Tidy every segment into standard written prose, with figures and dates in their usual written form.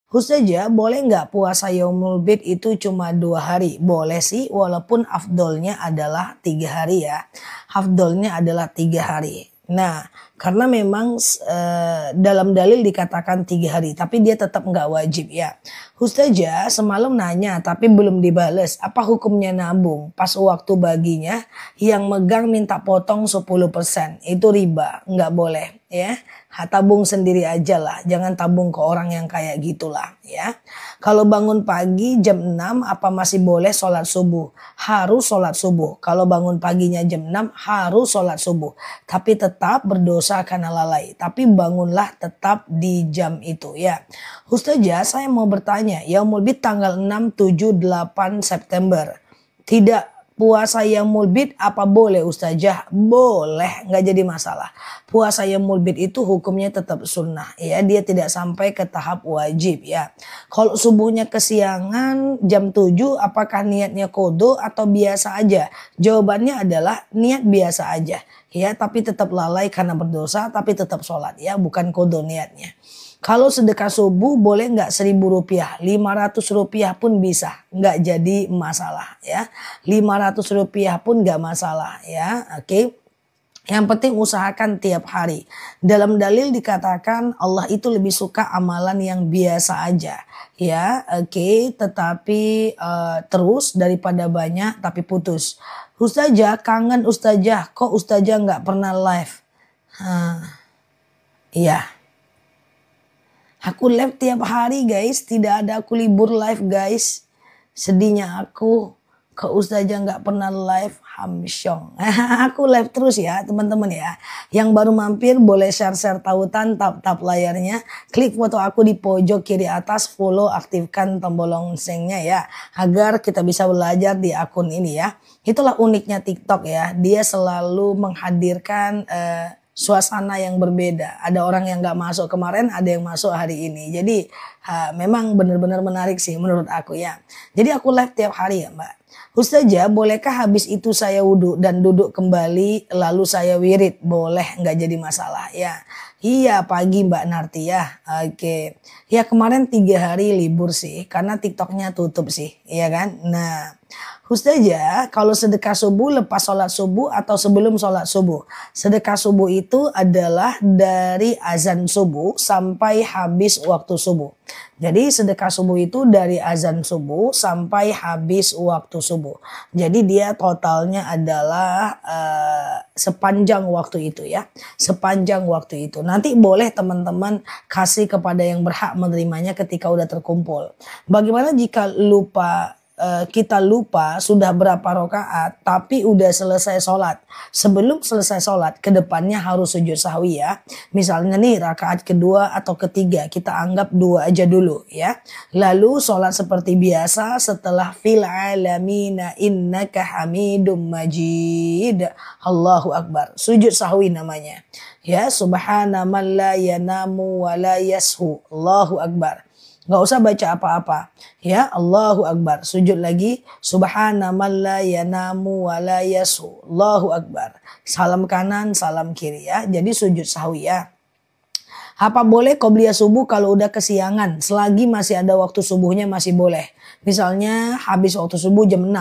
Ustazah, boleh nggak puasa Yaumul Bid itu cuma 2 hari? Boleh sih, walaupun afdolnya adalah 3 hari ya. Afdolnya adalah 3 hari. Nah, karena memang dalam dalil dikatakan 3 hari, tapi dia tetap nggak wajib ya. Ustazah, semalam nanya tapi belum dibales. Apa hukumnya nabung? Pas waktu baginya, yang megang minta potong 10%. Itu riba, nggak boleh ya. Tabung sendiri aja lah, jangan tabung ke orang yang kayak gitulah ya. Kalau bangun pagi jam 6 apa masih boleh sholat subuh? Harus sholat subuh. Kalau bangun paginya jam 6 harus sholat subuh. Tapi tetap berdosa karena lalai. Tapi bangunlah tetap di jam itu ya. Ustazah, saya mau bertanya, Yaumul Bid tanggal 6, 7, 8 September. Tidak puasa Yaumul Bid apa boleh Ustazah? Boleh, nggak jadi masalah. Puasa Yaumul Bid itu hukumnya tetap sunnah ya, dia tidak sampai ke tahap wajib ya. Kalau subuhnya kesiangan jam 7 apakah niatnya kodo atau biasa aja? Jawabannya adalah niat biasa aja ya, tapi tetap lalai karena berdosa, tapi tetap sholat ya, bukan kodo niatnya. Kalau sedekah subuh boleh nggak Rp1.000, Rp500 pun bisa, nggak jadi masalah ya. Rp500 pun nggak masalah ya, oke. Yang penting usahakan tiap hari. Dalam dalil dikatakan Allah itu lebih suka amalan yang biasa aja ya, oke. Tetapi terus daripada banyak tapi putus. Ustazah kangen Ustazah, kok Ustazah nggak pernah live? Iya. Aku live tiap hari guys, tidak ada aku libur live guys. Sedihnya aku, ke Ustazah nggak pernah live, hamsyong. Aku live terus ya teman-teman ya. Yang baru mampir boleh share-share tautan, tap-tap layarnya. Klik foto aku di pojok kiri atas, follow, aktifkan tombol loncengnya ya. Agar kita bisa belajar di akun ini ya. Itulah uniknya TikTok ya, dia selalu menghadirkan suasana yang berbeda. Ada orang yang gak masuk kemarin, ada yang masuk hari ini. Jadi memang benar-benar menarik sih menurut aku ya. Jadi aku live tiap hari ya Mbak. Ustazah, bolehkah habis itu saya wudhu dan duduk kembali lalu saya wirid? Boleh, nggak jadi masalah ya. Iya pagi Mbak Narti ya. Oke. Ya kemarin 3 hari libur sih karena TikToknya tutup sih, iya kan? Nah, Ustazah, kalau sedekah subuh lepas sholat subuh atau sebelum sholat subuh? Sedekah subuh itu adalah dari azan subuh sampai habis waktu subuh. Jadi sedekah subuh itu dari azan subuh sampai habis waktu subuh. Jadi dia totalnya adalah sepanjang waktu itu ya. Sepanjang waktu itu. Nanti boleh teman-teman kasih kepada yang berhak menerimanya ketika udah terkumpul. Bagaimana jika kita lupa sudah berapa rakaat tapi udah selesai sholat. Sebelum selesai sholat kedepannya harus sujud sahwi ya. Misalnya nih rakaat kedua atau ketiga kita anggap 2 aja dulu ya. Lalu sholat seperti biasa setelah fil alamina innaka hamidum majid. Allahu Akbar. Sujud sahwi namanya. Ya, subhana man la yanamu wa la yashu. Allahu Akbar. Nggak usah baca apa-apa. Ya, Allahu Akbar. Sujud lagi. Subhana man la yanamu wa la yasu. Allahu Akbar. Salam kanan, salam kiri ya. Jadi sujud sahwi ya. Apa boleh qobliyah subuh kalau udah kesiangan? Selagi masih ada waktu subuhnya masih boleh. Misalnya habis waktu subuh jam 6.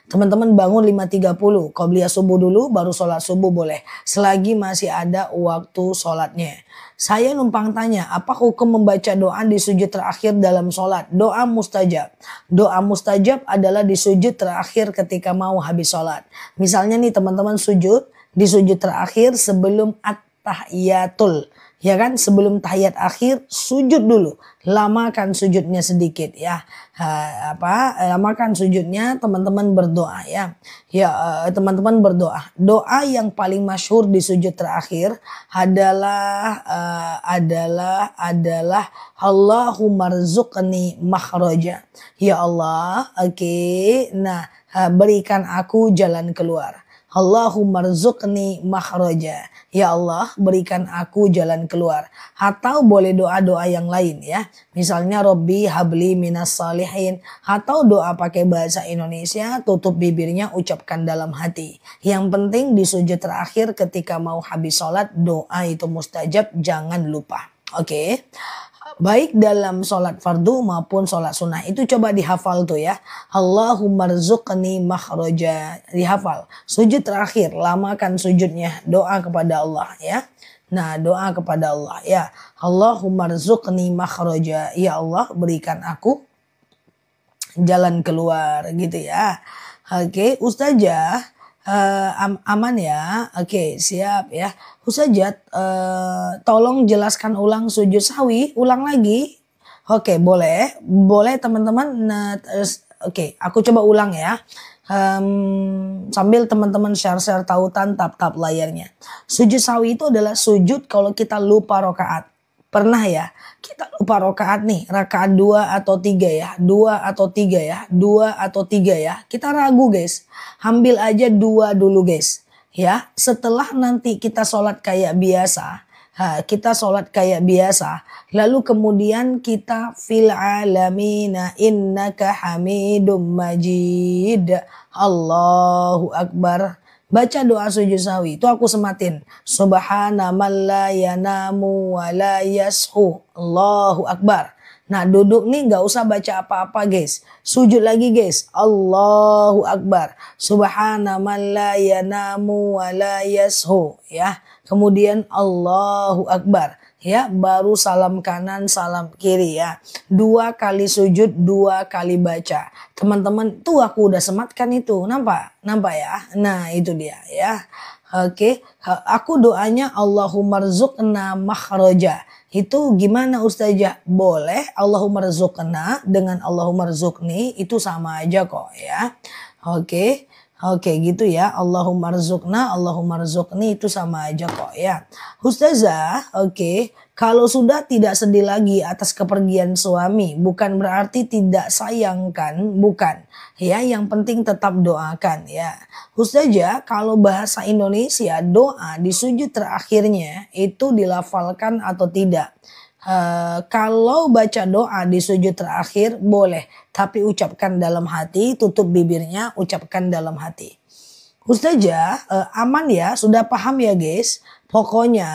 Teman-teman bangun 5.30. Qobliyah subuh dulu baru sholat subuh boleh. Selagi masih ada waktu sholatnya. Saya numpang tanya, apa hukum membaca doa di sujud terakhir dalam sholat? Doa mustajab. Doa mustajab adalah di sujud terakhir ketika mau habis sholat. Misalnya nih teman-teman sujud, di sujud terakhir sebelum at-tahiyatul. Ya kan, sebelum tahiyat akhir sujud dulu, lamakan sujudnya sedikit ya. Lamakan sujudnya, teman-teman berdoa ya. Ya teman-teman berdoa. Doa yang paling masyhur di sujud terakhir adalah Allahumma rzuqni makhraja. Ya Allah, oke. Nah, berikan aku jalan keluar. Allahumma rzuqni makhraja. Ya Allah, berikan aku jalan keluar. Atau boleh doa-doa yang lain ya. Misalnya Robbi habli minas salihin. Atau doa pakai bahasa Indonesia, tutup bibirnya, ucapkan dalam hati. Yang penting di sujud terakhir ketika mau habis sholat, doa itu mustajab, jangan lupa. Oke. Baik dalam sholat fardu maupun sholat sunnah. Itu coba dihafal tuh ya. Allahumma rzuqni makhraja. Dihafal. Sujud terakhir. Lamakan sujudnya. Doa kepada Allah ya. Nah doa kepada Allah ya. Allahumma rzuqni makhraja. Ya Allah berikan aku jalan keluar gitu ya. Oke Ustazah. Aman ya. Oke, siap ya. Ustazah, tolong jelaskan ulang sujud sahwi, ulang lagi. Oke, boleh. Boleh teman-teman. Nah, oke, aku coba ulang ya. Sambil teman-teman share-share tautan tap-tap layarnya. Sujud sahwi itu adalah sujud kalau kita lupa rokaat. Pernah ya? Kita lupa rokaat nih, rakaat 2 atau 3 ya, 2 atau 3 ya, 2 atau 3 ya. Kita ragu guys, ambil aja 2 dulu guys. Ya, setelah nanti kita sholat kayak biasa, lalu kemudian kita fil alamina innaka hamidum majid, Allahu Akbar. Baca doa sujud sahwi. Itu aku sematin. Subhana man la yanamu wa la yashu. Allahu Akbar. Nah duduk nih gak usah baca apa-apa guys. Sujud lagi guys. Allahu Akbar. Subhana man la yanamu wa la yashu. Ya. Kemudian Allahu Akbar. Ya, baru salam kanan, salam kiri ya. 2 kali sujud, 2 kali baca. Teman-teman, tuh aku udah sematkan itu. Nampak? Nampak ya? Nah, itu dia ya. Oke, aku doanya Allahumma rzuqna makhraja. Itu gimana Ustazah? Boleh Allahumma rzuqna dengan Allahumma rzuqni itu sama aja kok ya. Oke. Oke gitu ya. Allahumma rzuqna, Allahumma rzuqni itu sama aja kok ya. Ustazah, oke. Kalau sudah tidak sedih lagi atas kepergian suami, bukan berarti tidak sayangkan, bukan. Ya, yang penting tetap doakan ya. Ustazah, kalau bahasa Indonesia doa di sujud terakhirnya itu dilafalkan atau tidak? Kalau baca doa di sujud terakhir boleh, tapi ucapkan dalam hati, tutup bibirnya, ucapkan dalam hati. Ustazah, aman ya, sudah paham ya guys. Pokoknya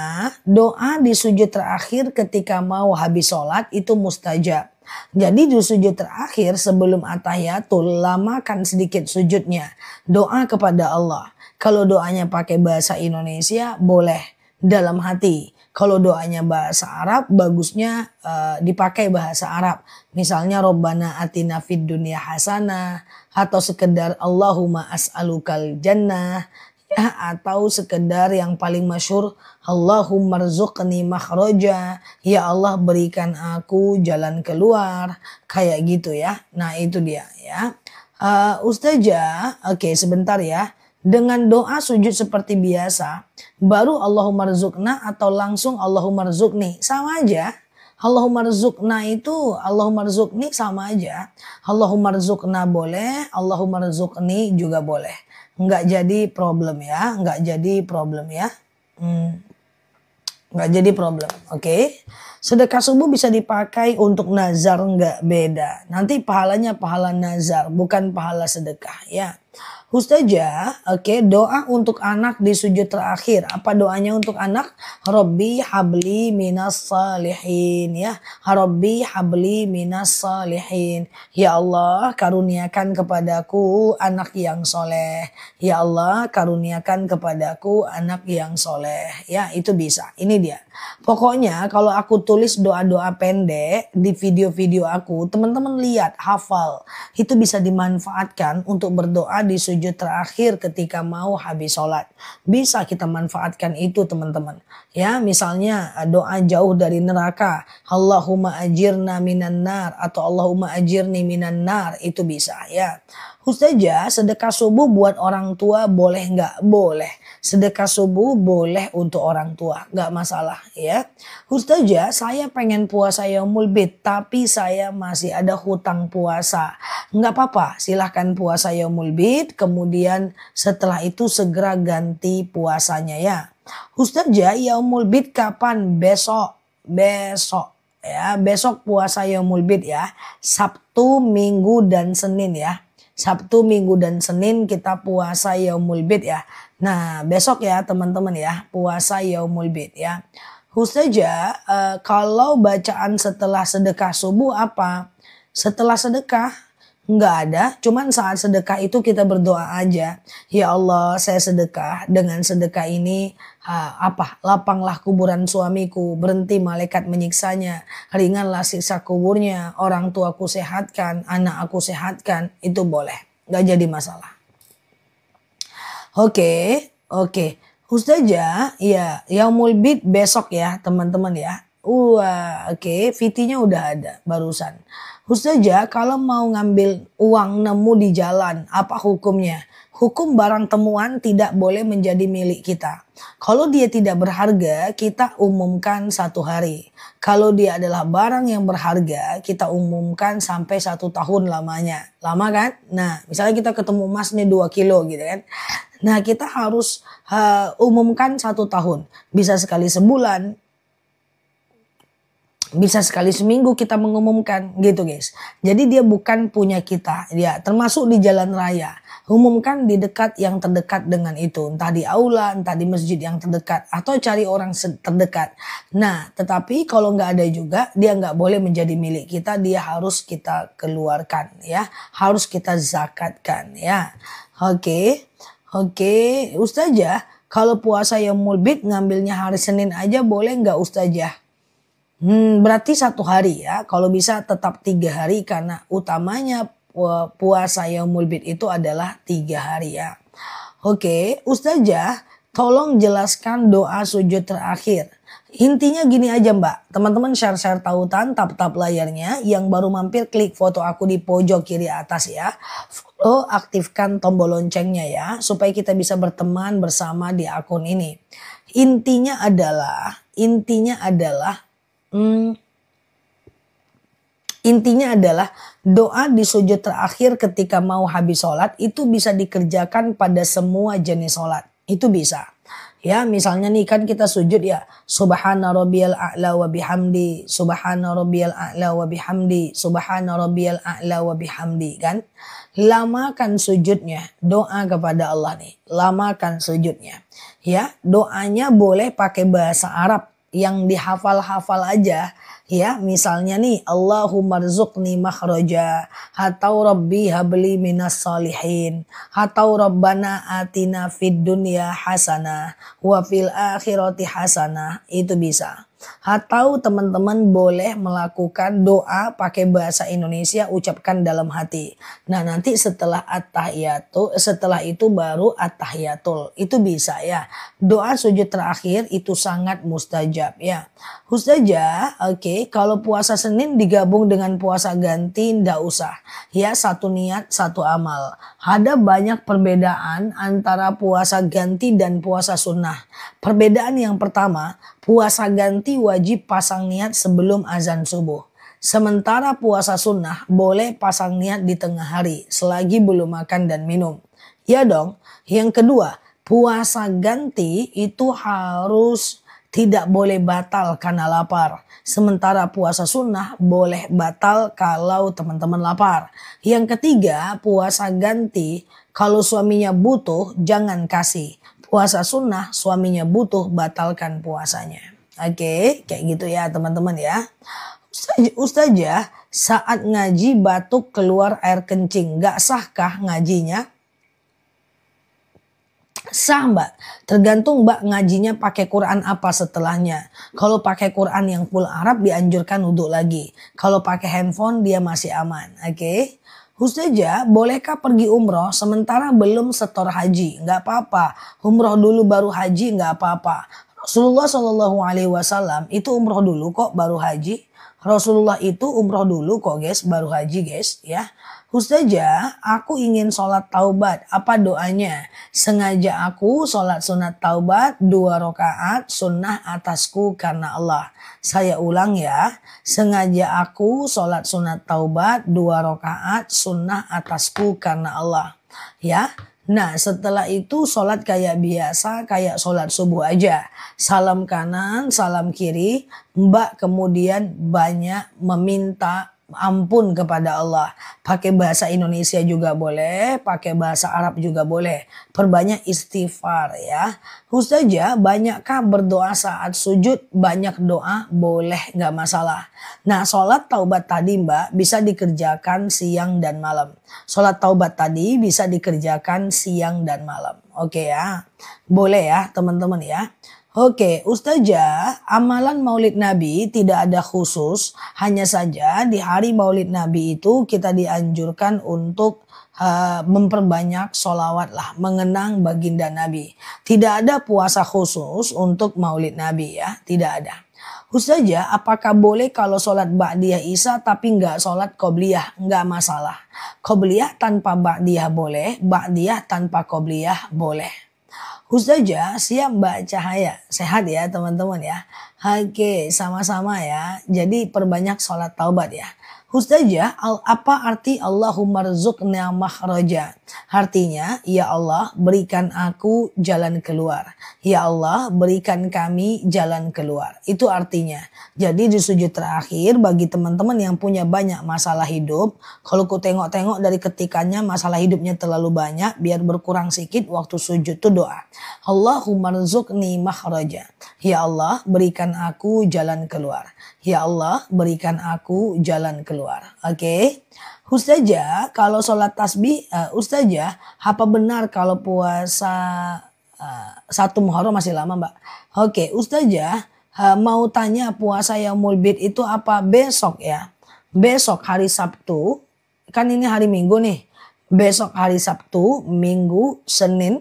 doa di sujud terakhir ketika mau habis sholat itu mustajab. Jadi di sujud terakhir sebelum atahiyatul lamakan sedikit sujudnya. Doa kepada Allah. Kalau doanya pakai bahasa Indonesia boleh dalam hati. Kalau doanya bahasa Arab bagusnya dipakai bahasa Arab. Misalnya Robbana atina fid dunya hasanah atau sekedar Allahumma as'alukal jannah ya, atau sekedar yang paling masyhur Allahumma rzuqni makhraja, ya Allah berikan aku jalan keluar, kayak gitu ya. Nah itu dia ya. Ustazah, oke sebentar ya. Dengan doa sujud seperti biasa, baru Allahumma rzuqna atau langsung Allahumma rzuqni, sama aja. Allahumma rzuqna itu Allahumma rzuqni sama aja. Allahumma rzuqna boleh, Allahumma rzuqni juga boleh. Nggak jadi problem ya, nggak jadi problem ya. Nggak jadi problem, oke. Sedekah subuh bisa dipakai untuk nazar, nggak beda. Nanti pahalanya pahala nazar, bukan pahala sedekah ya. Ustazah, oke, doa untuk anak di sujud terakhir. Apa doanya untuk anak? Rabbi habli minas salihin ya. Rabbi habli minas salihin. Ya Allah, karuniakan kepadaku anak yang soleh. Ya Allah, karuniakan kepadaku anak yang soleh. Ya, itu bisa. Ini dia. Pokoknya kalau aku tulis doa-doa pendek di video-video aku, teman-teman lihat, hafal. Itu bisa dimanfaatkan untuk berdoa di sujud terakhir ketika mau habis sholat. Bisa kita manfaatkan itu teman-teman. Ya, misalnya doa jauh dari neraka. Allahumma ajirna minan nar atau Allahumma ajirni minan nar, itu bisa ya. Ustazah, sedekah subuh buat orang tua boleh nggak? Boleh. Sedekah subuh boleh untuk orang tua, nggak masalah ya. Ustazah, saya pengen puasa yaumul bid, tapi saya masih ada hutang puasa. Nggak apa-apa, silahkan puasa yaumul bid, kemudian setelah itu segera ganti puasanya ya. Ustazah, yaumul bid kapan? Besok. Besok. Ya, besok puasa yaumul bid ya. Sabtu, Minggu, dan Senin ya. Sabtu, Minggu, dan Senin kita puasa yaumul bid ya. Nah besok ya teman-teman ya, puasa yaumul bid ya. Ustazah, kalau bacaan setelah sedekah subuh apa? Setelah sedekah nggak ada, cuman saat sedekah itu kita berdoa aja. Ya Allah, saya sedekah, dengan sedekah ini lapanglah kuburan suamiku, berhenti malaikat menyiksanya, ringanlah siksa kuburnya, orang tuaku sehatkan, anak aku sehatkan, itu boleh, nggak jadi masalah. Oke. Ustazah, ya Yaumul Bid besok ya teman-teman ya. Oke. VT-nya udah ada barusan. Ustazah, kalau mau ngambil uang nemu di jalan, apa hukumnya? Hukum barang temuan tidak boleh menjadi milik kita. Kalau dia tidak berharga, kita umumkan 1 hari. Kalau dia adalah barang yang berharga, kita umumkan sampai 1 tahun lamanya. Lama kan? Nah, misalnya kita ketemu emasnya 2 kilo gitu kan. Nah, kita harus umumkan 1 tahun. Bisa sekali sebulan, bisa sekali seminggu kita mengumumkan gitu guys. Jadi dia bukan punya kita, ya termasuk di jalan raya. Umumkan di dekat yang terdekat dengan itu, entah di aula, entah di masjid yang terdekat, atau cari orang terdekat. Nah, tetapi kalau nggak ada juga, dia nggak boleh menjadi milik kita, dia harus kita keluarkan ya, harus kita zakatkan ya. Oke, Ustazah, kalau puasa Yaumul Bid ngambilnya hari Senin aja boleh nggak Ustazah? Berarti 1 hari ya, kalau bisa tetap 3 hari karena utamanya puasa Yaumul Bid itu adalah 3 hari ya. Oke, Ustazah, tolong jelaskan doa sujud terakhir. Intinya gini aja Mbak, teman-teman share tautan, tap layarnya, yang baru mampir klik foto aku di pojok kiri atas ya. Follow, aktifkan tombol loncengnya ya, supaya kita bisa berteman bersama di akun ini. Intinya adalah doa di sujud terakhir ketika mau habis sholat itu bisa dikerjakan pada semua jenis sholat. Itu bisa. Ya, misalnya nih kan kita sujud ya, subhana rabbiyal a'la wa bihamdi, subhana rabbiyal a'la wa bihamdi, subhana rabbiyal a'la wa bihamdi kan. Lamakan sujudnya, doa kepada Allah nih, lamakan sujudnya. Ya, doanya boleh pakai bahasa Arab yang dihafal-hafal aja. Ya, misalnya nih Allahumma rzuqni makhraja, atau Rabbi habli minas salihin, atau Rabbana atina fid dunya hasanah wa fil akhirati hasanah, itu bisa. Atau teman-teman boleh melakukan doa pakai bahasa Indonesia, ucapkan dalam hati. Nah, nanti setelah itu baru at-tahiyatul. Itu bisa ya. Doa sujud terakhir itu sangat mustajab ya. Ustazah, kalau puasa Senin digabung dengan puasa ganti ndak usah. Ya, 1 niat 1 amal. Ada banyak perbedaan antara puasa ganti dan puasa sunnah. Perbedaan yang pertama, puasa ganti wajib pasang niat sebelum azan subuh. Sementara puasa sunnah boleh pasang niat di tengah hari selagi belum makan dan minum. Ya dong. Yang kedua, puasa ganti itu harus tidak boleh batal karena lapar. Sementara puasa sunnah boleh batal kalau teman-teman lapar. Yang ketiga, puasa ganti kalau suaminya butuh jangan kasih. Puasa sunnah suaminya butuh batalkan puasanya. Oke, kayak gitu ya teman-teman ya. Ustazah, saat ngaji batuk keluar air kencing, gak sahkah ngajinya? Sah Mbak, tergantung Mbak ngajinya pakai Quran apa setelahnya. Kalau pakai Quran yang full Arab dianjurkan wudhu lagi. Kalau pakai handphone dia masih aman. Oke. Ustazah, bolehkah pergi umroh sementara belum setor haji? Nggak apa-apa. Umroh dulu baru haji nggak apa-apa. Rasulullah SAW itu umroh dulu kok baru haji. Rasulullah itu umroh dulu kok guys, baru haji guys ya. Ustazah, aku ingin sholat taubat. Apa doanya? Sengaja aku sholat sunat taubat 2 rakaat sunnah atasku karena Allah. Saya ulang ya. Sengaja aku sholat sunat taubat 2 rakaat sunnah atasku karena Allah. Ya. Nah, setelah itu sholat kayak biasa, kayak sholat subuh aja. Salam kanan, salam kiri. Mbak kemudian banyak meminta ampun kepada Allah. Pakai bahasa Indonesia juga boleh, pakai bahasa Arab juga boleh. Perbanyak istighfar ya. Ustazah, banyakkah berdoa saat sujud? Banyak doa boleh, nggak masalah. Nah, sholat taubat tadi Mbak bisa dikerjakan siang dan malam. Sholat taubat tadi bisa dikerjakan siang dan malam. Oke ya, boleh ya teman-teman ya. Oke, Ustazah, amalan Maulid Nabi tidak ada khusus, hanya saja di hari Maulid Nabi itu kita dianjurkan untuk memperbanyak sholawat lah, mengenang baginda Nabi. Tidak ada puasa khusus untuk Maulid Nabi ya, tidak ada. Ustazah, apakah boleh kalau sholat Ba'diyah Isya tapi nggak sholat Qobliyah? Nggak masalah. Qobliyah tanpa Ba'diyah boleh, Ba'diyah tanpa Qobliyah boleh. Ustazah, siap Mbak Cahaya. Sehat ya teman-teman ya. Oke, sama-sama ya. Jadi perbanyak sholat taubat ya. Ustazah, apa arti Allahumma rzuqna makhraja? Artinya, ya Allah berikan aku jalan keluar. Ya Allah berikan kami jalan keluar. Itu artinya. Jadi di sujud terakhir bagi teman-teman yang punya banyak masalah hidup. Kalau ku tengok-tengok dari ketikannya masalah hidupnya terlalu banyak. Biar berkurang sedikit waktu sujud itu doa. Allahumma rzuqni makhraja. Ya Allah berikan aku jalan keluar. Ya Allah berikan aku jalan keluar. Oke. Ustazah, kalau sholat tasbih, Ustazah, apa benar kalau puasa 1 Muharram masih lama Mbak? Oke, Ustazah, mau tanya puasa Yaumul Bid itu apa besok ya? Besok hari Sabtu, kan ini hari Minggu nih. Besok hari Sabtu, Minggu, Senin,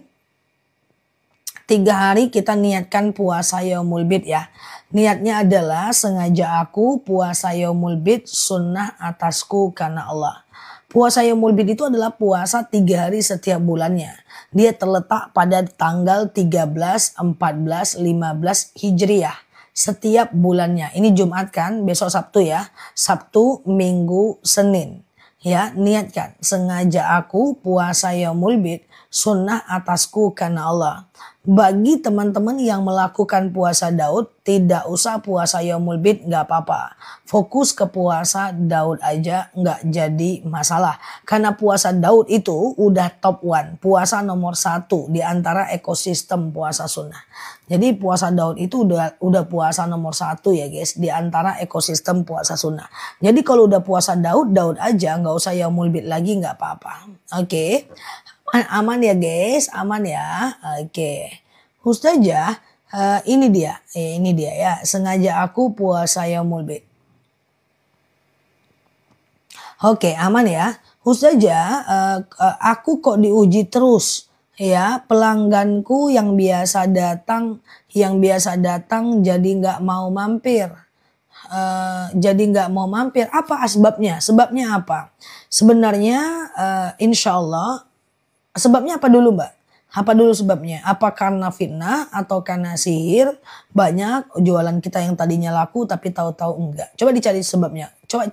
3 hari kita niatkan puasa Yaumul Bid ya. Niatnya adalah sengaja aku puasa Yaumul Bid sunnah atasku karena Allah. Puasa Yaumul Bid itu adalah puasa 3 hari setiap bulannya. Dia terletak pada tanggal 13, 14, 15 Hijriah. Setiap bulannya. Ini Jumat kan, besok Sabtu ya. Sabtu, Minggu, Senin. Ya, niatkan sengaja aku puasa Yaumul Bid sunnah atasku karena Allah. Bagi teman-teman yang melakukan puasa Daud, tidak usah puasa Yaumul Bid, nggak apa-apa. Fokus ke puasa Daud aja, nggak jadi masalah. Karena puasa Daud itu udah top 1, puasa nomor 1 di antara ekosistem puasa sunnah. Jadi puasa Daud itu udah puasa nomor 1 ya guys, di antara ekosistem puasa sunnah. Jadi kalau udah puasa Daud, Daud aja, nggak usah Yaumul Bid lagi, nggak apa-apa. Oke. Aman ya guys, aman ya. Oke. Ustazah, ini dia ya. Sengaja aku puasa Yaumul Bid. Oke, aman ya. Ustazah, aku kok diuji terus ya. Pelangganku yang biasa datang jadi nggak mau mampir. Apa asbabnya? Sebabnya apa? Sebenarnya insya Allah sebabnya apa dulu Mbak? Apa dulu sebabnya? Apa karena fitnah atau karena sihir? Banyak jualan kita yang tadinya laku tapi tahu-tahu enggak. Coba dicari sebabnya. Coba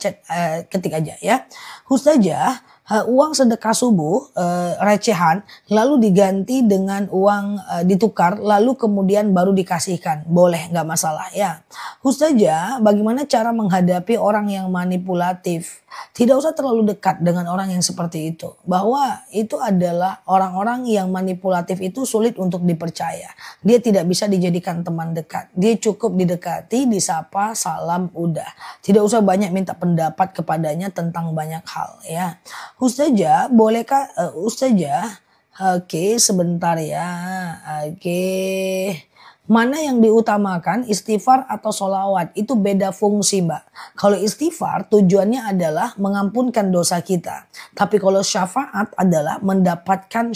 ketik aja ya. Ustazah, uang sedekah subuh recehan lalu diganti dengan uang ditukar lalu kemudian baru dikasihkan. Boleh, nggak masalah ya. Ustazah, bagaimana cara menghadapi orang yang manipulatif? Tidak usah terlalu dekat dengan orang yang seperti itu. Bahwa itu adalah orang-orang yang manipulatif itu sulit untuk dipercaya. Dia tidak bisa dijadikan teman dekat. Dia cukup didekati, disapa, salam, udah. Tidak usah banyak minta pendapat kepadanya tentang banyak hal ya. Ustazah, bolehkah Ustazah? Oke, sebentar ya. Oke. Mana yang diutamakan, istighfar atau sholawat? Itu beda fungsi Mbak. Kalau istighfar tujuannya adalah mengampunkan dosa kita. Tapi kalau syafaat adalah mendapatkan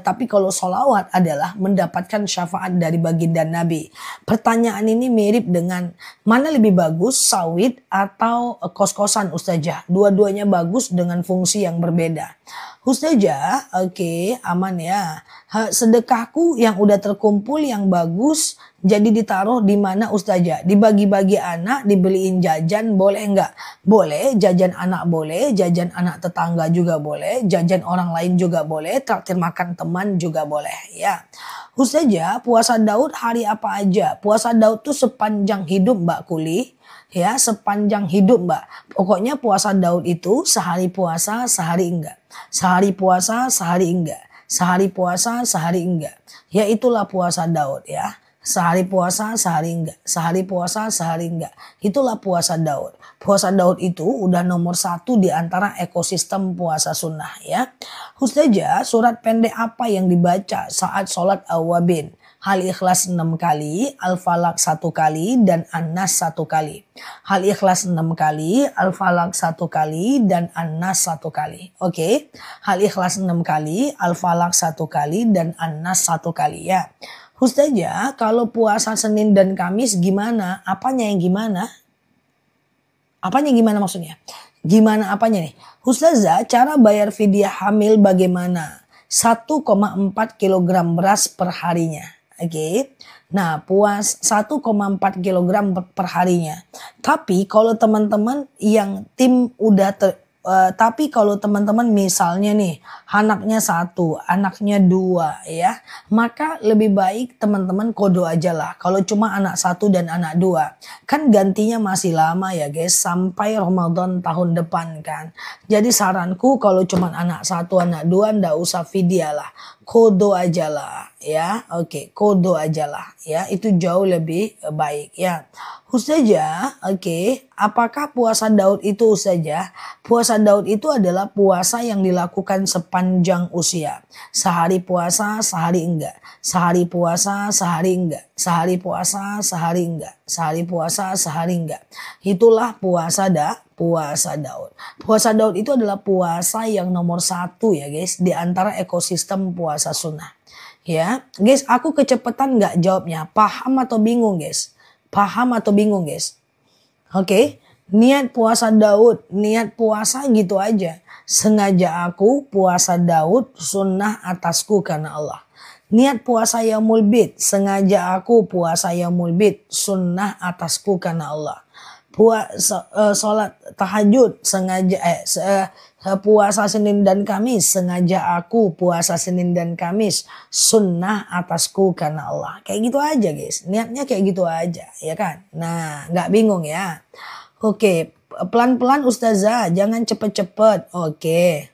tapi kalau sholawat adalah mendapatkan syafaat dari baginda Nabi. Pertanyaan ini mirip dengan mana lebih bagus, sawit atau kos-kosan Ustazah? Dua-duanya bagus dengan fungsi yang berbeda. Ustazah, oke, aman ya. Sedekahku yang udah terkumpul yang bagus jadi ditaruh di mana Ustazah? Dibagi-bagi anak, dibeliin jajan boleh enggak? Boleh, jajan anak boleh, jajan anak tetangga juga boleh, jajan orang lain juga boleh, traktir makan teman juga boleh ya. Ustazah, puasa Daud hari apa aja? Puasa Daud tuh sepanjang hidup Mbak Kuli. Ya, sepanjang hidup Mbak. Pokoknya puasa Daud itu sehari puasa, sehari enggak. Sehari puasa, sehari enggak. Sehari puasa, sehari enggak. Ya itulah puasa Daud ya. Sehari puasa, sehari enggak. Sehari puasa, sehari enggak. Itulah puasa Daud. Puasa Daud itu udah nomor 1 di antara ekosistem puasa sunnah ya. Ustazah, surat pendek apa yang dibaca saat sholat awabin? Al-Ikhlas 6 kali, Al-Falaq 1 kali, dan An-Nas 1 kali. Al-Ikhlas 6 kali, Al-Falaq 1 kali, dan An-Nas 1 kali. Oke, Al-Ikhlas 6 kali, Al-Falaq 1 kali, dan An-Nas 1 kali ya. Ustazah, kalau puasa Senin dan Kamis gimana? Apanya yang gimana? Apanya gimana maksudnya? Gimana apanya nih? Ustazah, cara bayar fidyah hamil bagaimana? 1,4 kg beras per harinya. Oke. Nah, 1,4 kg per harinya. Tapi kalau teman-teman yang tim udah tapi kalau teman-teman misalnya nih anaknya 1, anaknya 2 ya, maka lebih baik teman-teman kodo aja lah. Kalau cuma anak 1 dan anak 2 kan gantinya masih lama ya guys, sampai Ramadan tahun depan kan. Jadi saranku kalau cuma anak 1 anak 2 ndak usah fidyah lah, kodo aja lah ya. Oke, kodo aja lah ya, itu jauh lebih baik ya. Ustazah, oke, apakah puasa Daud itu Ustazah? Puasa Daud itu adalah puasa yang dilakukan sepanjang usia. Sehari puasa, sehari enggak. Sehari puasa, sehari enggak. Sehari puasa, sehari enggak. Sehari puasa, sehari enggak. Itulah puasa Daud. Puasa Daud itu adalah puasa yang nomor 1 ya guys, di antara ekosistem puasa sunnah. Ya, guys, aku kecepatan nggak jawabnya. Paham atau bingung guys? Paham atau bingung guys? Oke, niat puasa Daud, niat puasa gitu aja. Sengaja aku puasa Daud, sunnah atasku karena Allah. Niat puasa Yaumul Bid, sengaja aku puasa Yaumul Bid, sunnah atasku karena Allah. Sholat tahajud, sengaja puasa Senin dan Kamis, sengaja aku puasa Senin dan Kamis, sunnah atasku karena Allah. Kayak gitu aja guys, niatnya kayak gitu aja ya kan. Nah, nggak bingung ya. Oke, pelan-pelan Ustazah, jangan cepet-cepet. Oke.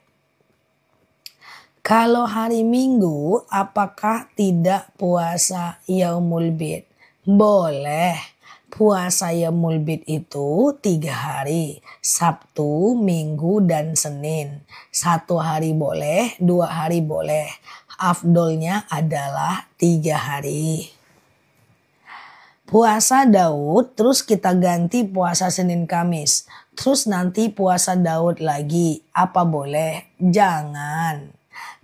Kalau hari Minggu apakah tidak puasa Yaumul Bid? Boleh. Puasa Yaumul Bid itu 3 hari, Sabtu, Minggu, dan Senin. 1 hari boleh, 2 hari boleh. Afdolnya adalah 3 hari. Puasa Daud, terus kita ganti puasa Senin Kamis. Terus nanti puasa Daud lagi. Apa boleh? Jangan.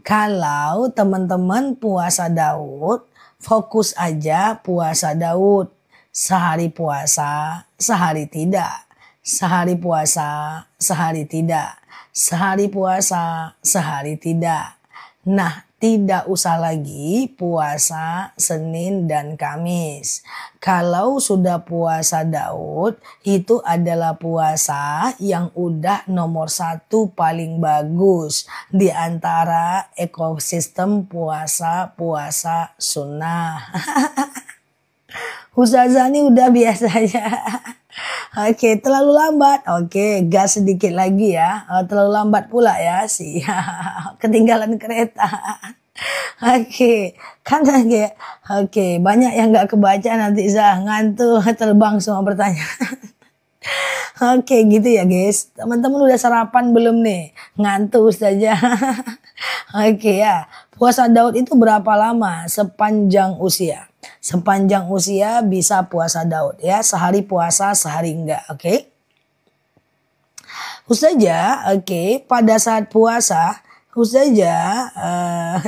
Kalau teman-teman puasa Daud, fokus aja puasa Daud. Sehari puasa, sehari tidak. Sehari puasa, sehari tidak. Sehari puasa, sehari tidak. Nah, tidak usah lagi puasa Senin dan Kamis. Kalau sudah puasa Daud, itu adalah puasa yang udah nomor 1 paling bagus di antara ekosistem puasa-puasa sunnah. Ustazah ini udah biasa aja. Oke, terlalu lambat. Oke, gas sedikit lagi ya. Terlalu lambat pula ya. Siap. Ketinggalan kereta. Oke, kan lagi. Oke, banyak yang gak kebaca nanti Zah. Ngantuk, terbang semua pertanyaan. Oke, gitu ya guys. Teman-teman udah sarapan belum nih? Ngantuk saja. Oke ya. Puasa Daud itu berapa lama? Sepanjang usia. Sepanjang usia bisa puasa Daud ya. Sehari puasa, sehari enggak. Oke. Ustazah, oke, pada saat puasa, Ustazah,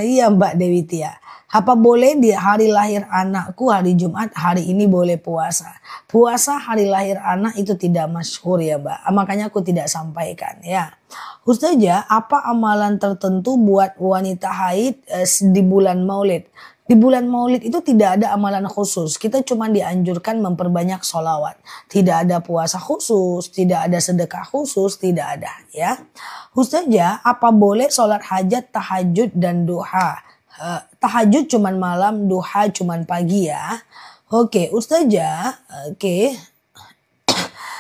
iya Mbak Dewi Tia. Apa boleh di hari lahir anakku hari Jumat hari ini boleh puasa? Puasa hari lahir anak itu tidak masyhur ya Mbak. Makanya aku tidak sampaikan ya. Ustazah, apa amalan tertentu buat wanita haid di bulan Maulid? Di bulan Maulid itu tidak ada amalan khusus. Kita cuma dianjurkan memperbanyak sholawat. Tidak ada puasa khusus, tidak ada sedekah khusus, tidak ada ya. Ustazah, apa boleh sholat hajat, tahajud, dan duha? Tahajud cuman malam, duha cuman pagi ya. Oke, Ustazah, oke.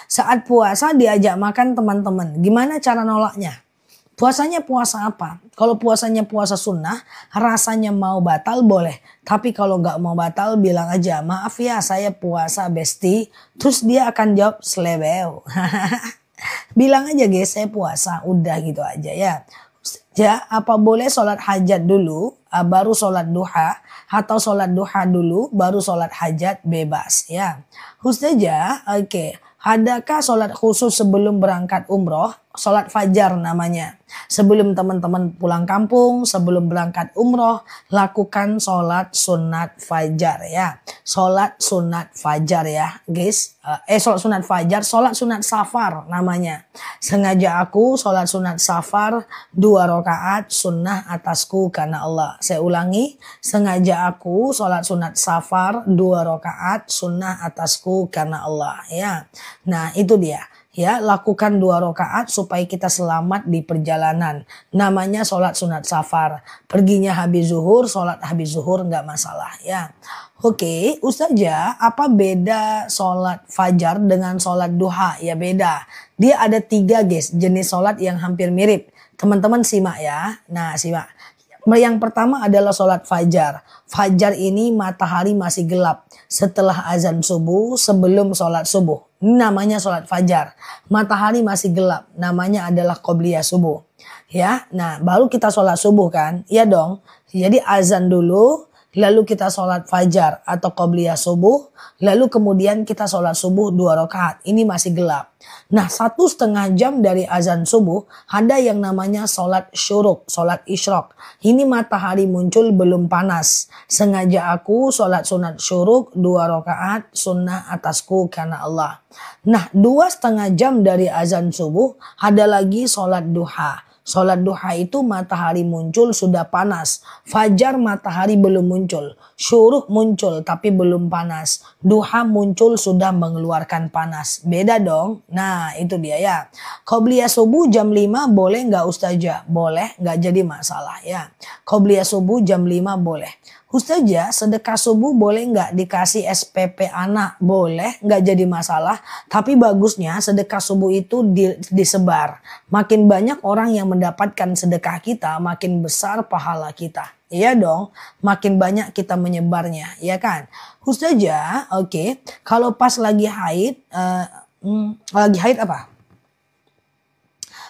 Saat puasa diajak makan teman-teman. Gimana cara nolaknya? Puasanya puasa apa? Kalau puasanya puasa sunnah, rasanya mau batal boleh. Tapi kalau nggak mau batal bilang aja, maaf ya saya puasa besti. Terus dia akan jawab selebeu. Bilang aja guys saya puasa, udah gitu aja ya. Ya, apa boleh sholat hajat dulu, baru sholat duha, atau sholat duha dulu, baru sholat hajat, bebas ya. Ustazah, oke. Adakah sholat khusus sebelum berangkat umroh? Sholat fajar namanya. Sebelum teman-teman pulang kampung, sebelum berangkat umroh, lakukan sholat sunat fajar ya. Sholat sunat fajar ya guys. Sholat sunat fajar, sholat sunat safar namanya. Sengaja aku sholat sunat safar 2 rakaat sunnah atasku karena Allah. Saya ulangi, sengaja aku sholat sunat safar 2 rakaat sunnah atasku karena Allah ya. Nah itu dia. Ya, lakukan 2 rakaat supaya kita selamat di perjalanan. Namanya sholat sunat safar. Perginya habis zuhur, sholat habis zuhur nggak masalah ya. Oke, Ustazah, apa beda sholat fajar dengan sholat duha? Ya beda. Dia ada 3 guys, jenis sholat yang hampir mirip. Teman-teman simak ya. Nah simak. Yang pertama adalah sholat fajar. Fajar ini matahari masih gelap. Setelah azan subuh, sebelum sholat subuh. Ini namanya sholat fajar. Matahari masih gelap. Namanya adalah qobliyah subuh. Ya, nah baru kita sholat subuh kan? Iya dong. Jadi azan dulu. Lalu kita sholat fajar atau qobliyah subuh. Lalu kemudian kita sholat subuh 2 rakaat. Ini masih gelap. Nah 1,5 jam dari azan subuh ada yang namanya sholat syuruk, sholat isyraq. Ini matahari muncul belum panas. Sengaja aku sholat sunat syuruk 2 rakaat sunnah atasku karena Allah. Nah 2,5 jam dari azan subuh ada lagi sholat duha. Sholat duha itu matahari muncul sudah panas. Fajar matahari belum muncul. Syuruk muncul tapi belum panas. Duha muncul sudah mengeluarkan panas. Beda dong. Nah itu dia ya. Qobliyah subuh jam 5 boleh nggak Ustazah? Boleh, nggak jadi masalah ya. Qobliyah subuh jam 5 boleh. Ustazah, sedekah subuh boleh nggak dikasih SPP anak? Boleh, nggak jadi masalah. Tapi bagusnya sedekah subuh itu disebar. Makin banyak orang yang mendapatkan sedekah kita, makin besar pahala kita. Iya dong, makin banyak kita menyebarnya, ya kan? Ustazah, oke. Kalau pas lagi haid apa?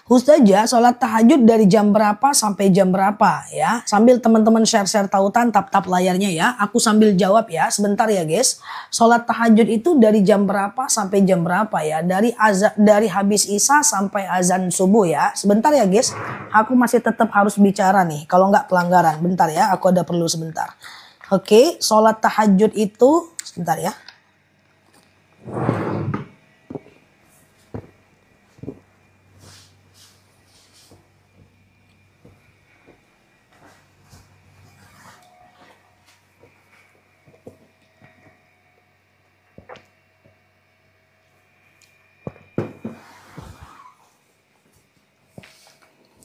Ustazah, sholat tahajud dari jam berapa sampai jam berapa ya? Sambil teman-teman share-share tautan, tap-tap layarnya ya. Aku sambil jawab ya, sebentar ya guys. Sholat tahajud itu dari jam berapa sampai jam berapa ya? Dari habis isya sampai azan subuh ya. Sebentar ya guys. Aku masih tetap harus bicara nih. Kalau nggak pelanggaran, bentar ya. Aku ada perlu sebentar. Oke, sholat tahajud itu sebentar ya.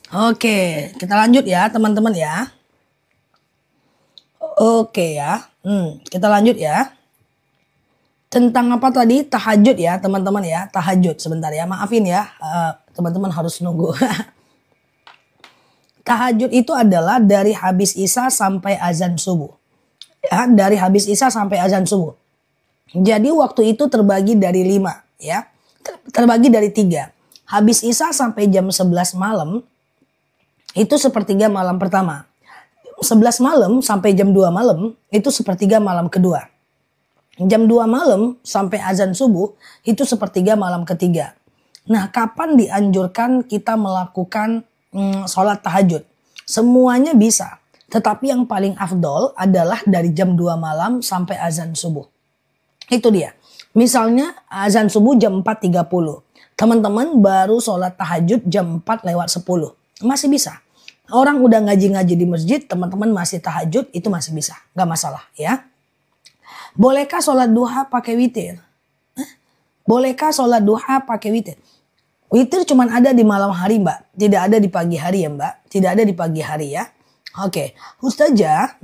Oke, kita lanjut ya teman-teman ya. Oke ya, kita lanjut ya. Tentang apa tadi? Tahajud ya teman-teman ya. Tahajud sebentar ya, maafin ya teman-teman harus nunggu. Tahajud itu adalah dari habis isya sampai azan subuh. Ya, dari habis isya sampai azan subuh. Jadi waktu itu terbagi dari 5 ya. Terbagi dari 3. Habis isya sampai jam 11 malam. Itu sepertiga malam pertama. 11 malam sampai jam 2 malam itu sepertiga malam kedua. Jam 2 malam sampai azan subuh itu sepertiga malam ketiga. Nah kapan dianjurkan kita melakukan sholat tahajud? Semuanya bisa. Tetapi yang paling afdol adalah dari jam 2 malam sampai azan subuh. Itu dia. Misalnya azan subuh jam 4.30. Teman-teman baru sholat tahajud jam 4:10. Masih bisa. Orang udah ngaji-ngaji di masjid, teman-teman masih tahajud, itu masih bisa. Gak masalah ya. Bolehkah sholat duha pakai witir? Bolehkah sholat duha pakai witir? Witir cuma ada di malam hari mbak. Tidak ada di pagi hari ya mbak. Tidak ada di pagi hari ya. Oke. Ustazah,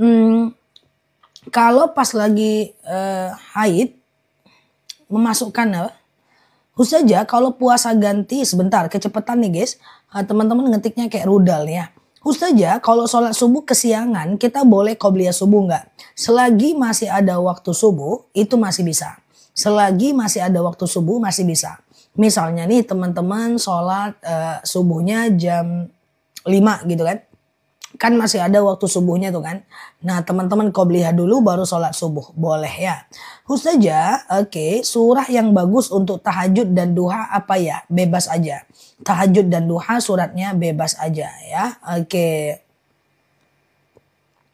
kalau pas lagi haid, memasukkan Saja kalau puasa ganti sebentar kecepatan nih guys. Teman-teman ngetiknya kayak rudal ya. Saja kalau sholat subuh kesiangan kita boleh qobliyah subuh nggak? Selagi masih ada waktu subuh itu masih bisa. Selagi masih ada waktu subuh masih bisa. Misalnya nih teman-teman sholat subuhnya jam 5 gitu kan. Kan masih ada waktu subuhnya tuh kan. Nah teman-teman qobliyah dulu baru sholat subuh. Boleh ya. Saja, oke, surah yang bagus untuk tahajud dan duha apa ya? Bebas aja. Tahajud dan duha suratnya bebas aja ya. Oke.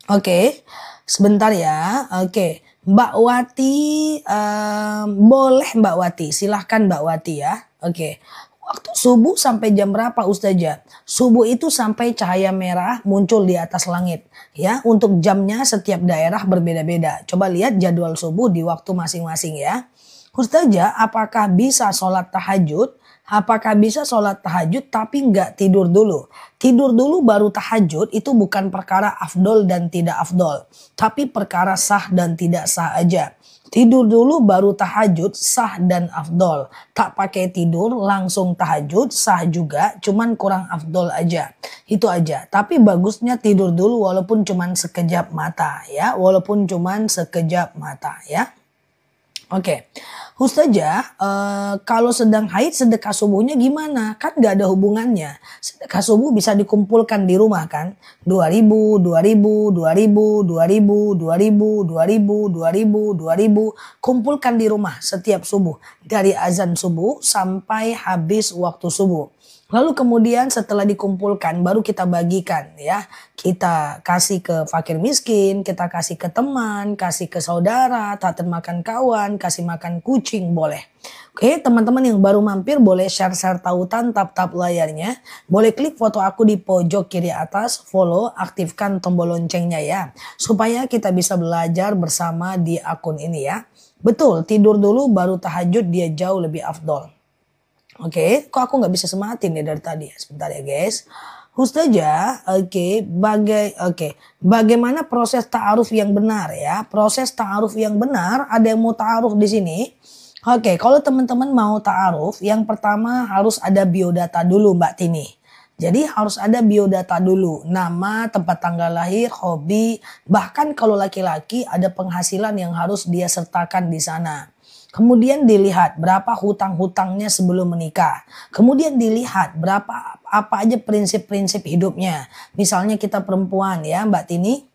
Oke, sebentar ya. Oke, Mbak Wati, boleh Mbak Wati. Silahkan Mbak Wati ya. Oke. Waktu subuh sampai jam berapa Ustazah? Subuh itu sampai cahaya merah muncul di atas langit. Ya, untuk jamnya setiap daerah berbeda-beda. Coba lihat jadwal subuh di waktu masing-masing ya. Ustazah, apakah bisa sholat tahajud? Apakah bisa sholat tahajud tapi nggak tidur dulu? Tidur dulu baru tahajud itu bukan perkara afdol dan tidak afdol. Tapi perkara sah dan tidak sah aja. Tidur dulu baru tahajud sah dan afdol. Tak pakai tidur langsung tahajud sah juga, cuman kurang afdol aja. Itu aja. Tapi bagusnya tidur dulu walaupun cuman sekejap mata ya. Walaupun cuman sekejap mata ya. Oke. Ustazah, kalau sedang haid sedekah subuhnya gimana? Kan gak ada hubungannya. Sedekah subuh bisa dikumpulkan di rumah kan. 2000, 2000, 2000, 2000, 2000, 2000, 2000, 2000. Kumpulkan di rumah setiap subuh. Dari azan subuh sampai habis waktu subuh. Lalu kemudian setelah dikumpulkan baru kita bagikan ya. Kita kasih ke fakir miskin, kita kasih ke teman, kasih ke saudara, tak termakan kawan, kasih makan kucing boleh. Oke, teman-teman yang baru mampir boleh share-share tautan tap-tap layarnya. Boleh klik foto aku di pojok kiri atas, follow, aktifkan tombol loncengnya ya. Supaya kita bisa belajar bersama di akun ini ya. Betul, tidur dulu baru tahajud dia jauh lebih afdol. Oke, kok aku nggak bisa sematin ya dari tadi ya. Sebentar ya guys. Ustazah, bagaimana proses ta'aruf yang benar ya? Proses ta'aruf yang benar, ada yang mau ta'aruf di sini? Oke, kalau teman-teman mau ta'aruf, yang pertama harus ada biodata dulu Mbak Tini. Jadi harus ada biodata dulu, nama, tempat tanggal lahir, hobi, bahkan kalau laki-laki ada penghasilan yang harus dia sertakan di sana. Kemudian dilihat berapa hutang-hutangnya sebelum menikah. Kemudian dilihat berapa apa aja prinsip-prinsip hidupnya. Misalnya kita perempuan ya Mbak Tini.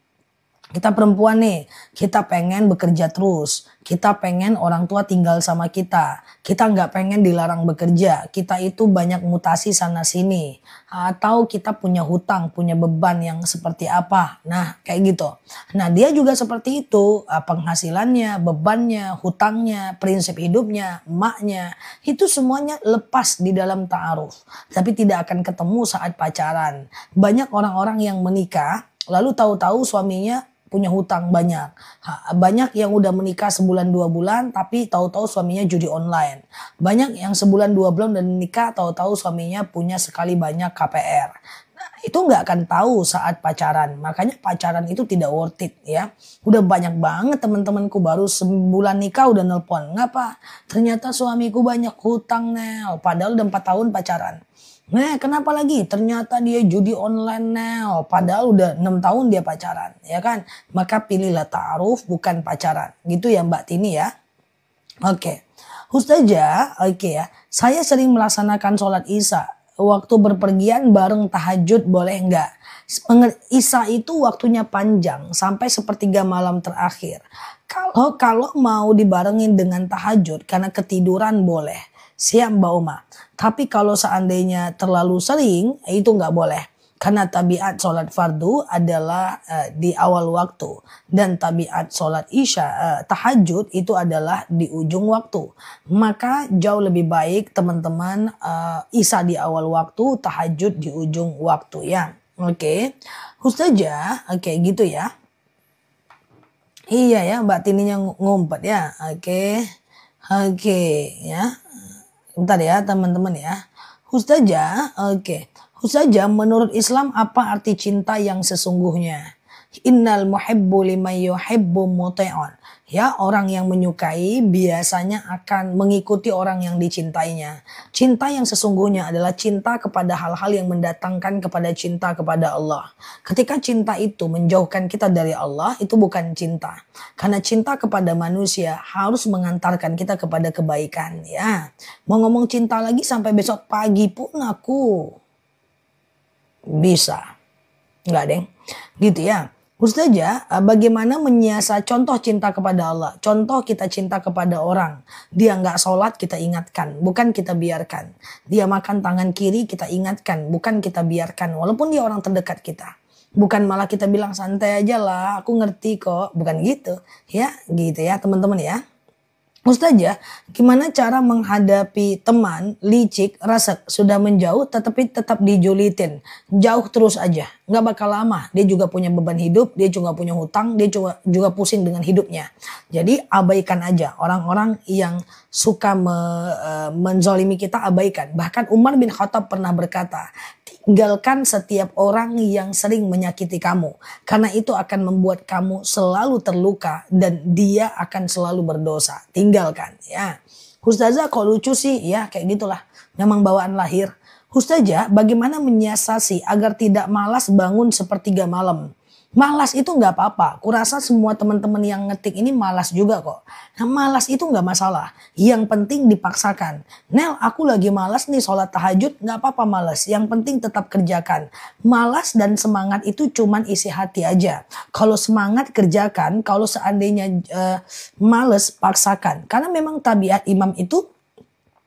Kita perempuan nih, kita pengen bekerja terus. Kita pengen orang tua tinggal sama kita. Kita nggak pengen dilarang bekerja. Kita itu banyak mutasi sana sini. Atau kita punya hutang, punya beban yang seperti apa. Nah kayak gitu. Nah dia juga seperti itu. Penghasilannya, bebannya, hutangnya, prinsip hidupnya, emaknya. Itu semuanya lepas di dalam ta'aruf. Tapi tidak akan ketemu saat pacaran. Banyak orang-orang yang menikah lalu tahu-tahu suaminya punya hutang banyak. Banyak yang udah menikah sebulan 2 bulan tapi tahu-tahu suaminya judi online. Banyak yang sebulan 2 bulan dan menikah tahu-tahu suaminya punya sekali banyak KPR. Nah, itu nggak akan tahu saat pacaran. Makanya pacaran itu tidak worth it ya. Udah banyak banget teman-temanku baru sebulan nikah udah nelpon. Ngapa? Ternyata suamiku banyak hutang Nel. Padahal udah 4 tahun pacaran. Nah kenapa lagi? Ternyata dia judi online now. Padahal udah 6 tahun dia pacaran. Ya kan? Maka pilihlah ta'aruf bukan pacaran. Gitu ya Mbak Tini ya. Oke. Ustazah, oke ya. Saya sering melaksanakan sholat isya. Waktu berpergian bareng tahajud boleh enggak? Isya itu waktunya panjang. Sampai sepertiga malam terakhir. Kalau mau dibarengin dengan tahajud karena ketiduran boleh. Siap Mbak Uma. Tapi kalau seandainya terlalu sering itu nggak boleh. Karena tabiat sholat fardu adalah di awal waktu. Dan tabiat sholat isya, tahajud itu adalah di ujung waktu. Maka jauh lebih baik teman-teman isya di awal waktu, tahajud di ujung waktu ya. Oke. Ustazah, oke gitu ya. Iya ya Mbak Tininya ngumpet ya. Oke. Oke ya. Bentar ya teman-teman ya. Ustazah, oke. Ustazah, menurut Islam apa arti cinta yang sesungguhnya? Innal muhibbu liman yuhibbu muti'un. Ya, orang yang menyukai biasanya akan mengikuti orang yang dicintainya. Cinta yang sesungguhnya adalah cinta kepada hal-hal yang mendatangkan kepada cinta kepada Allah. Ketika cinta itu menjauhkan kita dari Allah, itu bukan cinta. Karena cinta kepada manusia harus mengantarkan kita kepada kebaikan, ya. Mau ngomong cinta lagi sampai besok pagi pun aku bisa. Enggak, Deng. Gitu ya. Ustazah, bagaimana menyiasat contoh cinta kepada Allah. Contoh kita cinta kepada orang. Dia nggak sholat, kita ingatkan. Bukan kita biarkan. Dia makan tangan kiri, kita ingatkan. Bukan kita biarkan. Walaupun dia orang terdekat kita. Bukan malah kita bilang santai aja lah, aku ngerti kok. Bukan gitu. Ya, gitu ya teman-teman ya. Ustazah, gimana cara menghadapi teman licik, rasek, sudah menjauh tetapi tetap dijulitin. Jauh terus aja, nggak bakal lama. Dia juga punya beban hidup, dia juga punya hutang, dia juga pusing dengan hidupnya. Jadi abaikan aja orang-orang yang suka menzolimi kita, abaikan. Bahkan Umar bin Khattab pernah berkata, tinggalkan setiap orang yang sering menyakiti kamu. Karena itu akan membuat kamu selalu terluka dan dia akan selalu berdosa. Tinggalkan ya. Ustazah kok lucu sih? Ya kayak gitulah. Memang bawaan lahir. Ustazah bagaimana menyiasati agar tidak malas bangun sepertiga malam? Malas itu nggak apa-apa. Kurasa semua teman-teman yang ngetik ini malas juga kok. Nah malas itu nggak masalah. Yang penting dipaksakan. Nel aku lagi malas nih sholat tahajud. Nggak apa-apa malas. Yang penting tetap kerjakan. Malas dan semangat itu cuman isi hati aja. Kalau semangat kerjakan. Kalau seandainya malas paksakan. Karena memang tabiat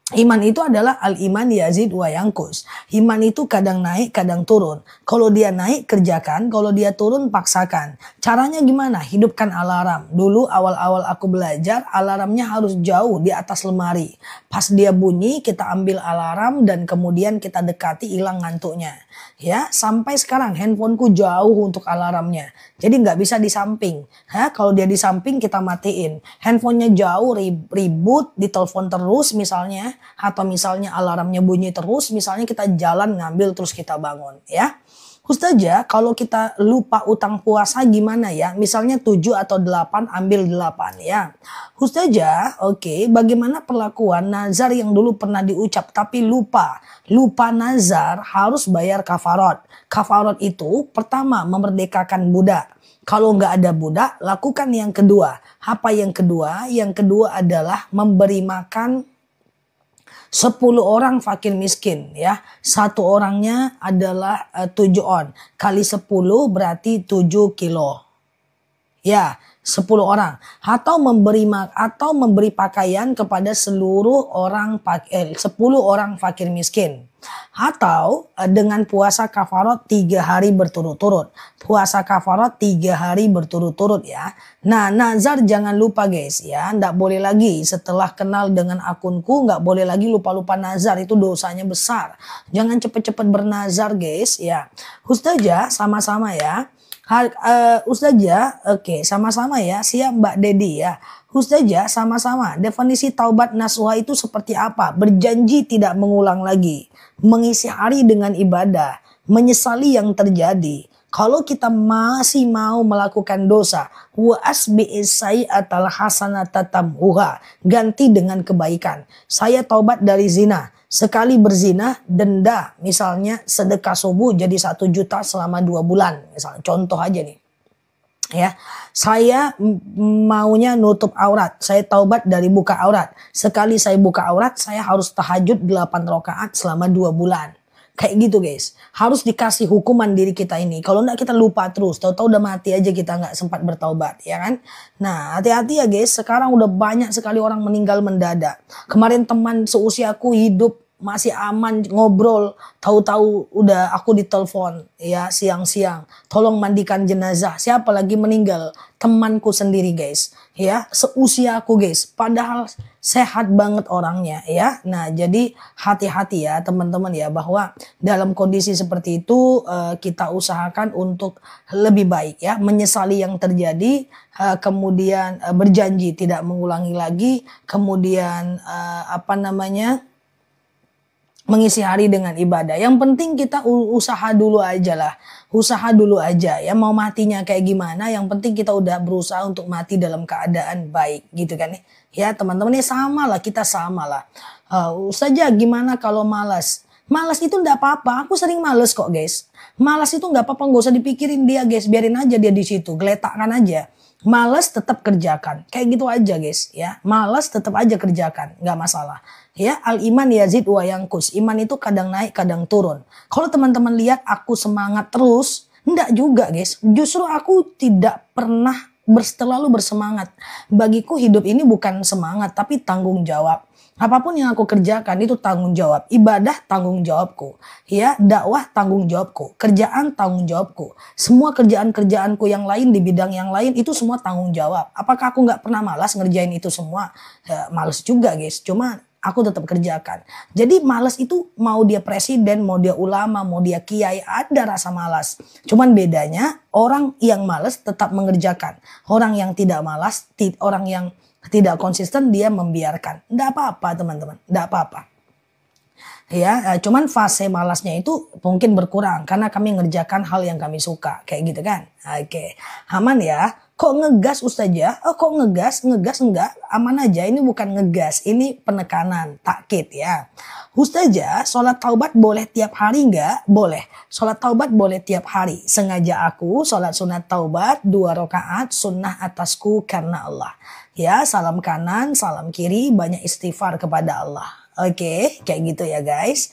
Iman itu adalah al-iman yazid wa yanqus. Iman itu kadang naik, kadang turun. Kalau dia naik, kerjakan. Kalau dia turun, paksakan. Caranya gimana? Hidupkan alarm. Dulu awal-awal aku belajar, alarmnya harus jauh di atas lemari. Pas dia bunyi, kita ambil alarm dan kemudian kita dekati, hilang ngantuknya. Ya, sampai sekarang handphoneku jauh untuk alarmnya. Jadi nggak bisa di samping. Ya, kalau dia di samping kita matiin. Handphonenya jauh, ribut, ditelepon terus misalnya. Atau misalnya alarmnya bunyi terus, misalnya kita jalan ngambil terus kita bangun. Ya, Ustazah kalau kita lupa utang puasa gimana ya? Misalnya 7 atau 8 ambil 8 ya. Ustazah oke, bagaimana perlakuan nazar yang dulu pernah diucap tapi lupa. Lupa nazar harus bayar kafarat. Kafarat itu pertama memerdekakan budak. Kalau nggak ada budak lakukan yang kedua. Apa yang kedua? Yang kedua adalah memberi makan 10 orang fakir miskin ya. Satu orangnya adalah 7 on. Kali 10 berarti 7 kilo. Ya, 10 orang. Atau memberi pakaian kepada seluruh orang 10 orang fakir miskin. Atau dengan puasa kafarat 3 hari berturut-turut. Puasa kafarat 3 hari berturut-turut ya. Nah nazar jangan lupa guys ya. Nggak boleh lagi setelah kenal dengan akunku. Nggak boleh lagi lupa-lupa nazar. Itu dosanya besar. Jangan cepet-cepet bernazar guys ya. Ustazah sama-sama ya. Ustazah oke sama-sama ya. Siap Mbak Dedi ya. Ustazah sama-sama. Definisi taubat nasuha itu seperti apa? Berjanji tidak mengulang lagi. Mengisi hari dengan ibadah, menyesali yang terjadi. Kalau kita masih mau melakukan dosa, wa asbi'is sayyi'atal hasanata tamhuha, ganti dengan kebaikan. Saya taubat dari zina. Sekali berzina denda, misalnya sedekah subuh jadi 1 juta selama 2 bulan. Misalnya contoh aja nih. Ya, saya maunya nutup aurat. Saya taubat dari buka aurat. Sekali saya buka aurat, saya harus tahajud 8 rakaat selama 2 bulan. Kayak gitu guys. Harus dikasih hukuman diri kita ini. Kalau enggak kita lupa terus. Tahu-tahu udah mati aja kita nggak sempat bertaubat. Ya kan? Nah hati-hati ya guys. Sekarang udah banyak sekali orang meninggal mendadak. Kemarin teman seusiaku hidup masih aman ngobrol, tahu-tahu udah aku ditelepon ya siang-siang, tolong mandikan jenazah. Siapa lagi meninggal? Temanku sendiri guys, ya seusia aku guys, padahal sehat banget orangnya ya. Nah jadi hati-hati ya teman-teman ya, bahwa dalam kondisi seperti itu kita usahakan untuk lebih baik ya, menyesali yang terjadi, kemudian berjanji tidak mengulangi lagi, kemudian mengisi hari dengan ibadah. Yang penting kita usaha dulu aja lah. Usaha dulu aja ya, mau matinya kayak gimana, yang penting kita udah berusaha untuk mati dalam keadaan baik gitu kan ya. Ya teman-teman ya, sama lah, kita sama lah. Ustazah gimana kalau malas? Malas itu enggak apa-apa, aku sering males kok guys. Malas itu enggak apa-apa, nggak usah dipikirin dia guys, biarin aja dia di situ, geletakkan aja. Malas tetap kerjakan, kayak gitu aja guys ya. Malas tetap aja kerjakan, nggak masalah. Ya, al iman yazid wa yanqus. Iman itu kadang naik, kadang turun. Kalau teman-teman lihat aku semangat terus, enggak juga guys. Justru aku tidak pernah terlalu bersemangat. Bagiku hidup ini bukan semangat, tapi tanggung jawab. Apapun yang aku kerjakan itu tanggung jawab. Ibadah tanggung jawabku. Ya, dakwah tanggung jawabku. Kerjaan tanggung jawabku. Semua kerjaan-kerjaanku yang lain di bidang yang lain itu semua tanggung jawab. Apakah aku nggak pernah malas ngerjain itu semua? Ya, malas juga guys. Cuma aku tetap kerjakan. Jadi malas itu mau dia presiden, mau dia ulama, mau dia kiai, ada rasa malas. Cuman bedanya orang yang malas tetap mengerjakan. Orang yang tidak malas, orang yang tidak konsisten dia membiarkan. Nggak apa-apa teman-teman, nggak apa-apa. Ya, cuman fase malasnya itu mungkin berkurang karena kami ngerjakan hal yang kami suka, kayak gitu kan. Oke, aman ya. Kok ngegas Ustazah? Oh kok ngegas? Ngegas enggak, aman aja. Ini bukan ngegas, ini penekanan, takkid ya. Ustazah, sholat taubat boleh tiap hari enggak? Boleh. Sholat taubat boleh tiap hari. Sengaja aku sholat sunat taubat 2 rakaat sunnah atasku karena Allah. Ya, salam kanan, salam kiri, banyak istighfar kepada Allah. Oke, kayak gitu ya guys.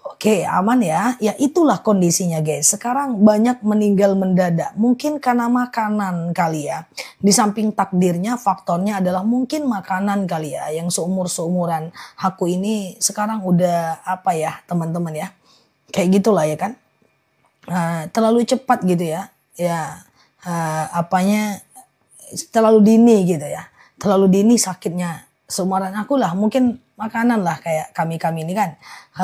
Oke, aman ya. Ya itulah kondisinya guys. Sekarang banyak meninggal mendadak. Mungkin karena makanan kali ya. Di samping takdirnya, faktornya adalah mungkin makanan kali ya. Yang seumuran aku ini sekarang udah apa ya teman-teman ya. Kayak gitulah ya kan. Terlalu cepat gitu ya. Ya, apanya terlalu dini gitu ya. Terlalu dini sakitnya. Seumuran aku lah, mungkin makanan lah kayak kami ini kan.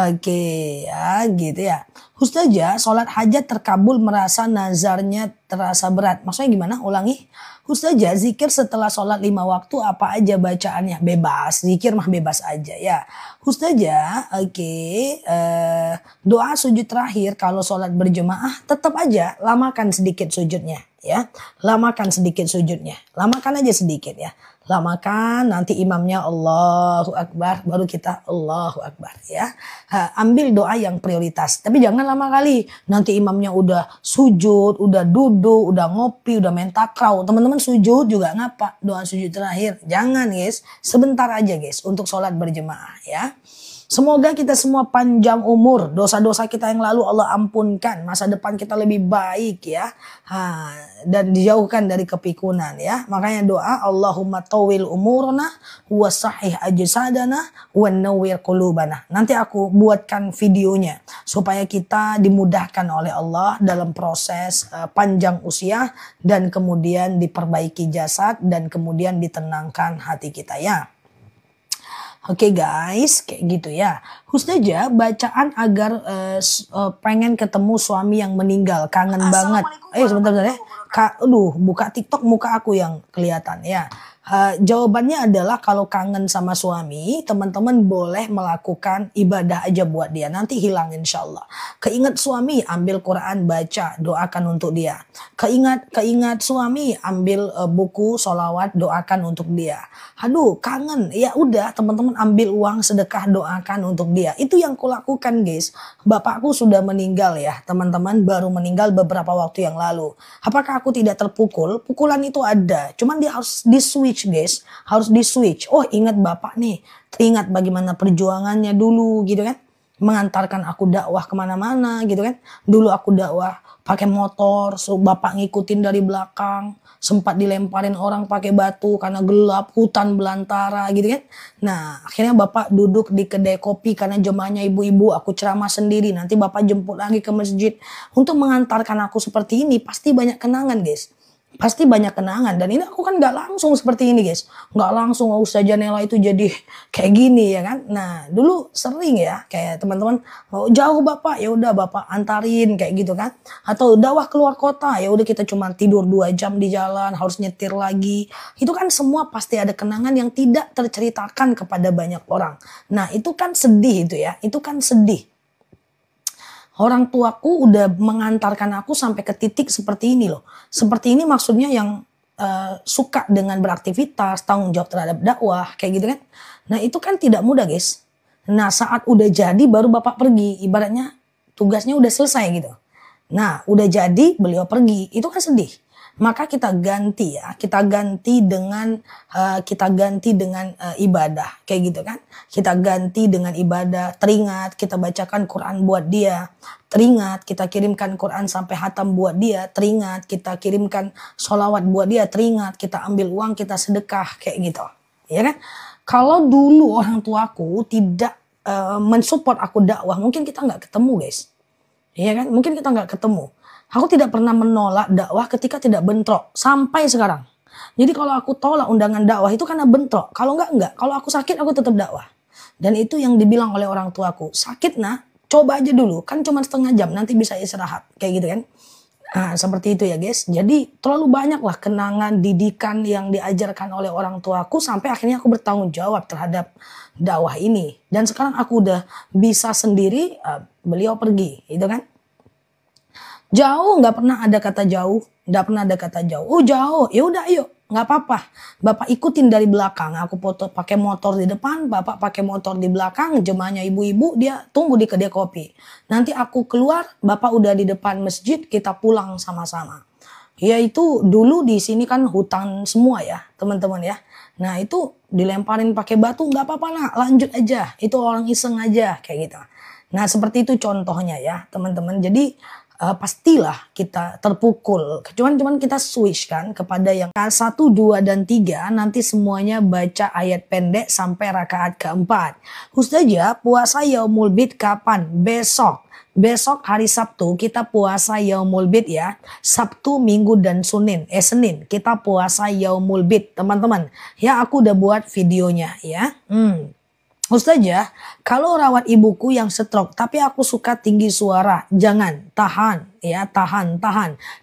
Oke ya gitu ya. Ustazah, sholat hajat terkabul merasa nazarnya terasa berat. Maksudnya gimana? Ulangi. Ustazah, zikir setelah sholat 5 waktu apa aja bacaannya? Bebas, zikir mah bebas aja ya. Ustazah, oke. Doa sujud terakhir kalau sholat berjemaah tetap aja lamakan sedikit sujudnya ya. Lamakan sedikit sujudnya. Lamakan aja sedikit ya. Lamakan, nanti imamnya Allahu Akbar, baru kita Allahu Akbar ya. Ambil doa yang prioritas, tapi jangan lama kali. Nanti imamnya udah sujud, udah duduk, udah ngopi, udah main takraw. Teman-teman sujud juga ngapa? Doa sujud terakhir. Jangan guys, sebentar aja guys untuk sholat berjemaah ya. Semoga kita semua panjang umur, dosa-dosa kita yang lalu Allah ampunkan, masa depan kita lebih baik ya, dan dijauhkan dari kepikunan ya. Makanya doa Allahumma tawil umurna wa sahih ajsadana wa nawwir qulubana. Nanti aku buatkan videonya supaya kita dimudahkan oleh Allah dalam proses panjang usia dan kemudian diperbaiki jasad dan kemudian ditenangkan hati kita ya. Oke guys, kayak gitu ya. Ustazah, bacaan agar pengen ketemu suami yang meninggal, kangen banget. Sebentar ya. Buka TikTok muka aku yang kelihatan ya. Jawabannya adalah kalau kangen sama suami, teman-teman boleh melakukan ibadah aja buat dia. Nanti hilang insya Allah. Keingat suami, ambil Quran, baca, doakan untuk dia. Keingat suami, ambil buku, sholawat, doakan untuk dia. Aduh, kangen. Ya udah, teman-teman ambil uang sedekah, doakan untuk dia. Itu yang kulakukan guys. Bapakku sudah meninggal ya, teman-teman, baru meninggal beberapa waktu yang lalu. Apakah aku tidak terpukul? Pukulan itu ada, cuman dia harus di-switch guys. Harus di-switch. Oh, ingat bapak nih. Ingat bagaimana perjuangannya dulu gitu kan. Mengantarkan aku dakwah kemana-mana gitu kan. Dulu aku dakwah pakai motor, so bapak ngikutin dari belakang. Sempat dilemparin orang pakai batu karena gelap, hutan belantara gitu kan. Nah akhirnya bapak duduk di kedai kopi karena jemaahnya ibu-ibu, aku ceramah sendiri. Nanti bapak jemput lagi ke masjid. Untuk mengantarkan aku seperti ini pasti banyak kenangan guys. pasti banyak kenangan. Dan ini aku kan nggak langsung seperti ini guys, nggak langsung Ustazah Nela itu jadi kayak gini ya kan. Nah dulu sering ya kayak teman-teman mau jauh bapak, ya udah bapak antarin kayak gitu kan. Atau dakwah keluar kota, ya udah kita cuma tidur 2 jam di jalan, harus nyetir lagi. Itu kan semua pasti ada kenangan yang tidak terceritakan kepada banyak orang. Nah itu kan sedih itu ya, itu kan sedih. Orang tuaku udah mengantarkan aku sampai ke titik seperti ini loh. Seperti ini maksudnya yang suka dengan beraktivitas, tanggung jawab terhadap dakwah, kayak gitu kan. Nah itu kan tidak mudah guys. Nah saat udah jadi baru bapak pergi, ibaratnya tugasnya udah selesai gitu. Nah udah jadi beliau pergi, itu kan sedih. Maka kita ganti ya, kita ganti dengan ibadah kayak gitu kan. Kita ganti dengan ibadah, teringat kita bacakan Quran buat dia, teringat kita kirimkan Quran sampai hatam buat dia, teringat kita kirimkan sholawat buat dia, teringat kita ambil uang kita sedekah kayak gitu, ya kan? Kalau dulu orang tuaku tidak mensupport aku dakwah, mungkin kita nggak ketemu guys, ya kan? Mungkin kita nggak ketemu. Aku tidak pernah menolak dakwah ketika tidak bentrok. Sampai sekarang. Jadi kalau aku tolak undangan dakwah itu karena bentrok. Kalau enggak. Kalau aku sakit aku tetap dakwah. Dan itu yang dibilang oleh orang tuaku. Sakit nak, coba aja dulu. Kan cuma setengah jam, nanti bisa istirahat. Kayak gitu kan. Nah seperti itu ya guys. Jadi terlalu banyak lah kenangan didikan yang diajarkan oleh orang tuaku. Sampai akhirnya aku bertanggung jawab terhadap dakwah ini. Dan sekarang aku udah bisa sendiri, beliau pergi. Itu kan. Jauh, nggak pernah ada kata jauh, nggak pernah ada kata jauh. Oh jauh, ya udah ayo, nggak apa-apa. Bapak ikutin dari belakang. Aku foto pakai motor di depan, bapak pakai motor di belakang. Jemaahnya ibu-ibu dia tunggu di kedai kopi. Nanti aku keluar, bapak udah di depan masjid, kita pulang sama-sama. Ya itu dulu di sini kan hutan semua ya teman-teman ya. Nah itu dilemparin pakai batu nggak apa-apa nak, lanjut aja. Itu orang iseng aja kayak gitu. Nah seperti itu contohnya ya teman-teman. Jadi pastilah kita terpukul. Cuman kita switch kan kepada yang 1, 2, dan 3. Nanti semuanya baca ayat pendek sampai rakaat keempat. Ustazah puasa Yaumul Bid kapan? Besok. Besok hari Sabtu kita puasa Yaumul Bid ya. Sabtu, Minggu, dan Senin kita puasa Yaumul Bid teman-teman. Ya aku udah buat videonya ya. Ustazah, kalau rawat ibuku yang stroke tapi aku suka tinggi suara, jangan, tahan ya, tahan.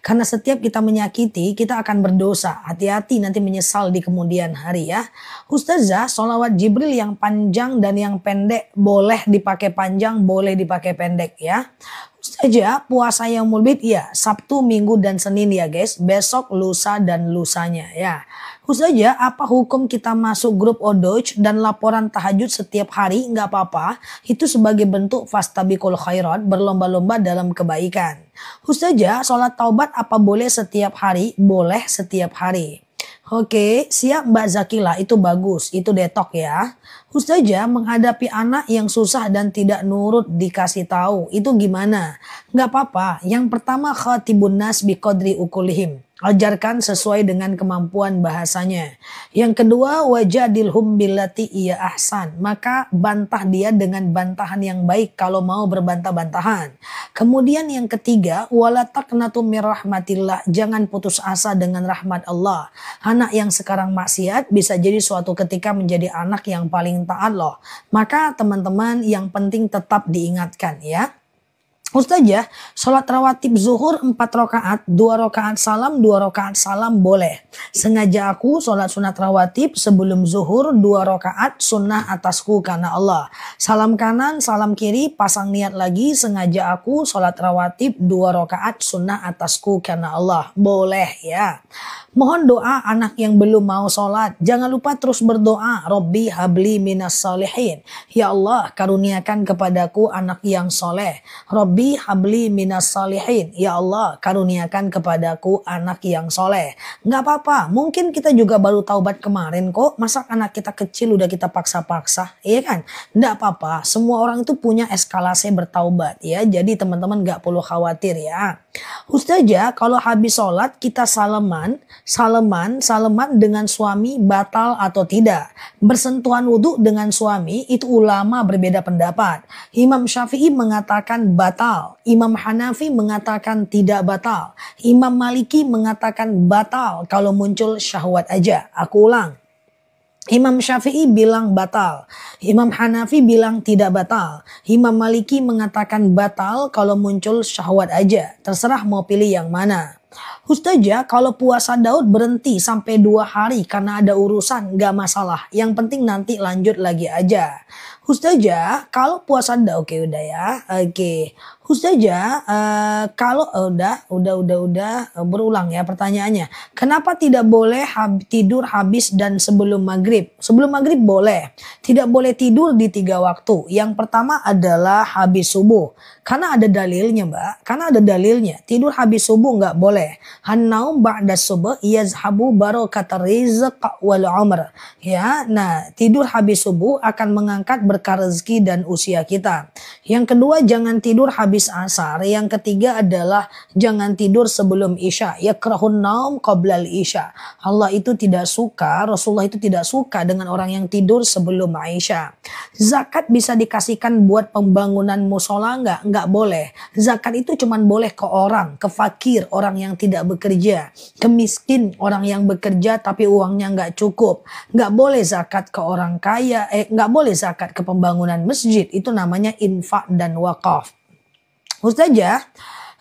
Karena setiap kita menyakiti, kita akan berdosa. Hati-hati nanti menyesal di kemudian hari ya. Ustazah, sholawat Jibril yang panjang dan yang pendek boleh dipakai panjang, boleh dipakai pendek ya. Ustazah, puasa Yaumul Bid ya, Sabtu, Minggu, dan Senin ya guys. Besok, lusa, dan lusanya ya. Ustazah, apa hukum kita masuk grup Odoj dan laporan tahajud setiap hari? Nggak apa-apa. Itu sebagai bentuk fastabiqul khairat, berlomba-lomba dalam kebaikan. Ustazah, sholat taubat apa boleh setiap hari? Boleh setiap hari. Oke, siap Mbak Zakila, itu bagus, itu detok ya. Ustazah, menghadapi anak yang susah dan tidak nurut dikasih tahu, itu gimana? Nggak apa-apa, yang pertama khatibun nas biqadri ukulihim. Ajarkan sesuai dengan kemampuan bahasanya. Yang kedua, wajadilhum billati iya ahsan. Maka bantah dia dengan bantahan yang baik kalau mau berbantah-bantahan. Kemudian yang ketiga, wala taqnatu mir rahmatillah. Jangan putus asa dengan rahmat Allah. Anak yang sekarang maksiat bisa jadi suatu ketika menjadi anak yang paling taat loh. Maka teman-teman yang penting tetap diingatkan ya. Ustazah, sholat rawatib zuhur 4 rakaat, 2 rakaat salam, 2 rakaat salam boleh. Sengaja aku sholat sunat rawatib sebelum zuhur 2 rakaat sunnah atasku karena Allah. Salam kanan, salam kiri, pasang niat lagi. Sengaja aku sholat rawatib 2 rakaat sunnah atasku karena Allah. Boleh ya. Mohon doa anak yang belum mau sholat. Jangan lupa terus berdoa. Rabbi habli minas salihin. Ya Allah, karuniakan kepadaku anak yang soleh. Rabbi habli minas salihin. Ya Allah, karuniakan kepadaku anak yang soleh. Nggak apa-apa. Mungkin kita juga baru taubat kemarin kok. Masa anak kita kecil udah kita paksa-paksa. Iya kan? Nggak apa-apa. Semua orang itu punya eskalasi bertaubat ya. Jadi teman-teman nggak perlu khawatir ya. Ustazah, kalau habis sholat kita salaman dengan suami batal atau tidak? Bersentuhan wudhu dengan suami itu ulama berbeda pendapat. Imam Syafi'i mengatakan batal. batal. Imam Hanafi mengatakan tidak batal. Imam Maliki mengatakan batal kalau muncul syahwat aja. Aku ulang. Imam Syafi'i bilang batal. Imam Hanafi bilang tidak batal. Imam Maliki mengatakan batal kalau muncul syahwat aja. Terserah mau pilih yang mana. Ustazah, kalau puasa Daud berhenti sampai 2 hari karena ada urusan, gak masalah. Yang penting nanti lanjut lagi aja. Ustazah, kalau puasa Daud, oke udah ya. Oke. Ustazah, kalau udah berulang ya pertanyaannya. Kenapa tidak boleh tidur habis dan sebelum maghrib? Sebelum maghrib boleh. Tidak boleh tidur di 3 waktu. Yang pertama adalah habis subuh. Karena ada dalilnya mbak. Karena ada dalilnya. Tidur habis subuh nggak boleh. Hannaum ba'da subuh yazhabu barakatar rizq wal umr. Ya, nah tidur habis subuh akan mengangkat berkah rezeki dan usia kita. Yang kedua jangan tidur habis asar. Yang ketiga adalah jangan tidur sebelum isya. Yakrahun naum qoblal isya. Allah itu tidak suka, Rasulullah itu tidak suka dengan orang yang tidur sebelum isya. Zakat bisa dikasihkan buat pembangunan musola nggak? Nggak boleh. Zakat itu cuma boleh ke orang, ke fakir, orang yang tidak bekerja, ke miskin, orang yang bekerja tapi uangnya nggak cukup. Nggak boleh zakat ke orang kaya, nggak boleh zakat ke pembangunan masjid. Itu namanya infak dan wakaf. Ustazah,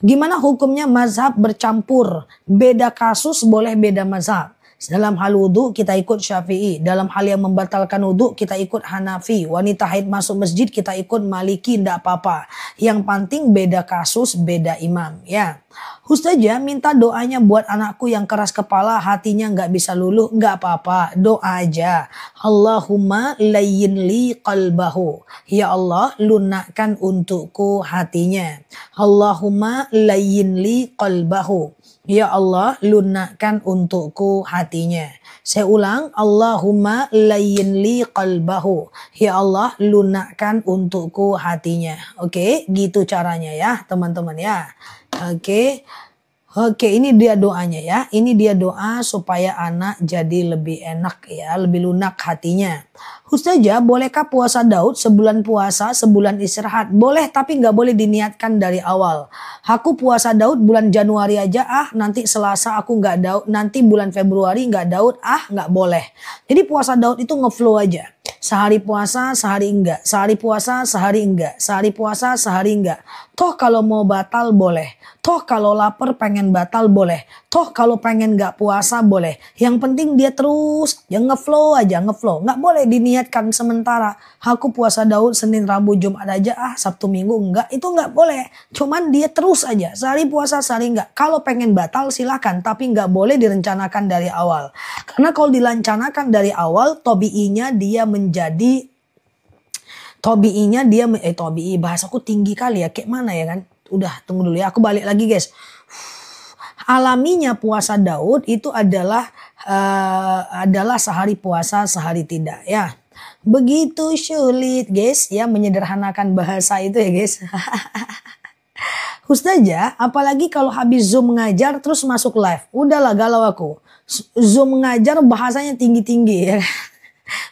gimana hukumnya mazhab bercampur? Beda kasus boleh beda mazhab. Dalam hal wudhu kita ikut Syafi'i. Dalam hal yang membatalkan wudhu kita ikut Hanafi. Wanita haid masuk masjid kita ikut Maliki. Tidak apa-apa. Yang penting beda kasus, beda imam. Ya. Ustazah minta doanya buat anakku yang keras kepala, hatinya nggak bisa luluh. Nggak apa-apa. Doa aja. Allahumma layyin li qalbahu. Ya Allah lunakkan untukku hatinya. Allahumma layyin li qalbahu. Ya Allah lunakkan untukku hatinya. Saya ulang, Allahumma layyin li qalbahu. Ya Allah lunakkan untukku hatinya. Oke, gitu caranya ya teman-teman ya. Oke, ini dia doanya ya. Ini dia doa supaya anak jadi lebih enak ya, lebih lunak hatinya. Ustazah, bolehkah puasa Daud sebulan puasa, sebulan istirahat? Boleh, tapi nggak boleh diniatkan dari awal. Aku puasa Daud bulan Januari aja, nanti Selasa aku nggak Daud, nanti bulan Februari nggak Daud, nggak boleh. Jadi puasa Daud itu ngeflow aja. Sehari puasa, sehari enggak. Sehari puasa, sehari enggak. Sehari puasa, sehari enggak. Toh kalau mau batal boleh. Toh kalau lapar pengen batal boleh. Toh kalau pengen enggak puasa boleh. Yang penting dia terus ya ngeflow aja, ngeflow. Nggak boleh diniatkan sementara. Aku puasa Daud Senin, Rabu, Jumat aja, Sabtu, Minggu enggak. Itu nggak boleh. Cuman dia terus aja. Sehari puasa, sehari enggak. Kalau pengen batal silakan. Tapi nggak boleh direncanakan dari awal. Karena kalau direncanakan dari awal, tobi'inya dia menjadi tobi'i bahasaku tinggi kali ya, kayak mana ya kan. Udah tunggu dulu ya, aku balik lagi guys. Alaminya puasa Daud itu adalah sehari puasa sehari tidak ya. Begitu sulit guys ya menyederhanakan bahasa itu ya guys. Ustazah, apalagi kalau habis Zoom ngajar terus masuk live. Udahlah galau aku. Zoom ngajar bahasanya tinggi-tinggi ya.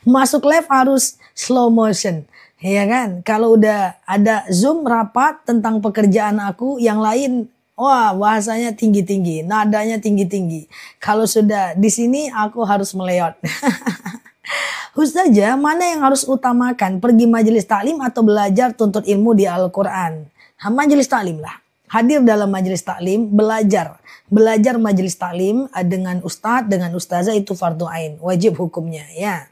Masuk live harus slow motion. Ya kan? Kalau udah ada Zoom rapat tentang pekerjaan aku, yang lain wah bahasanya tinggi-tinggi, nadanya tinggi-tinggi. Kalau sudah di sini aku harus meleot. Ustazah, mana yang harus utamakan? Pergi majelis taklim atau belajar tuntut ilmu di Al-Quran? Majelis taklim lah. Hadir dalam majelis taklim, belajar majelis taklim dengan ustadz, dengan ustazah itu fardu ain, wajib hukumnya ya.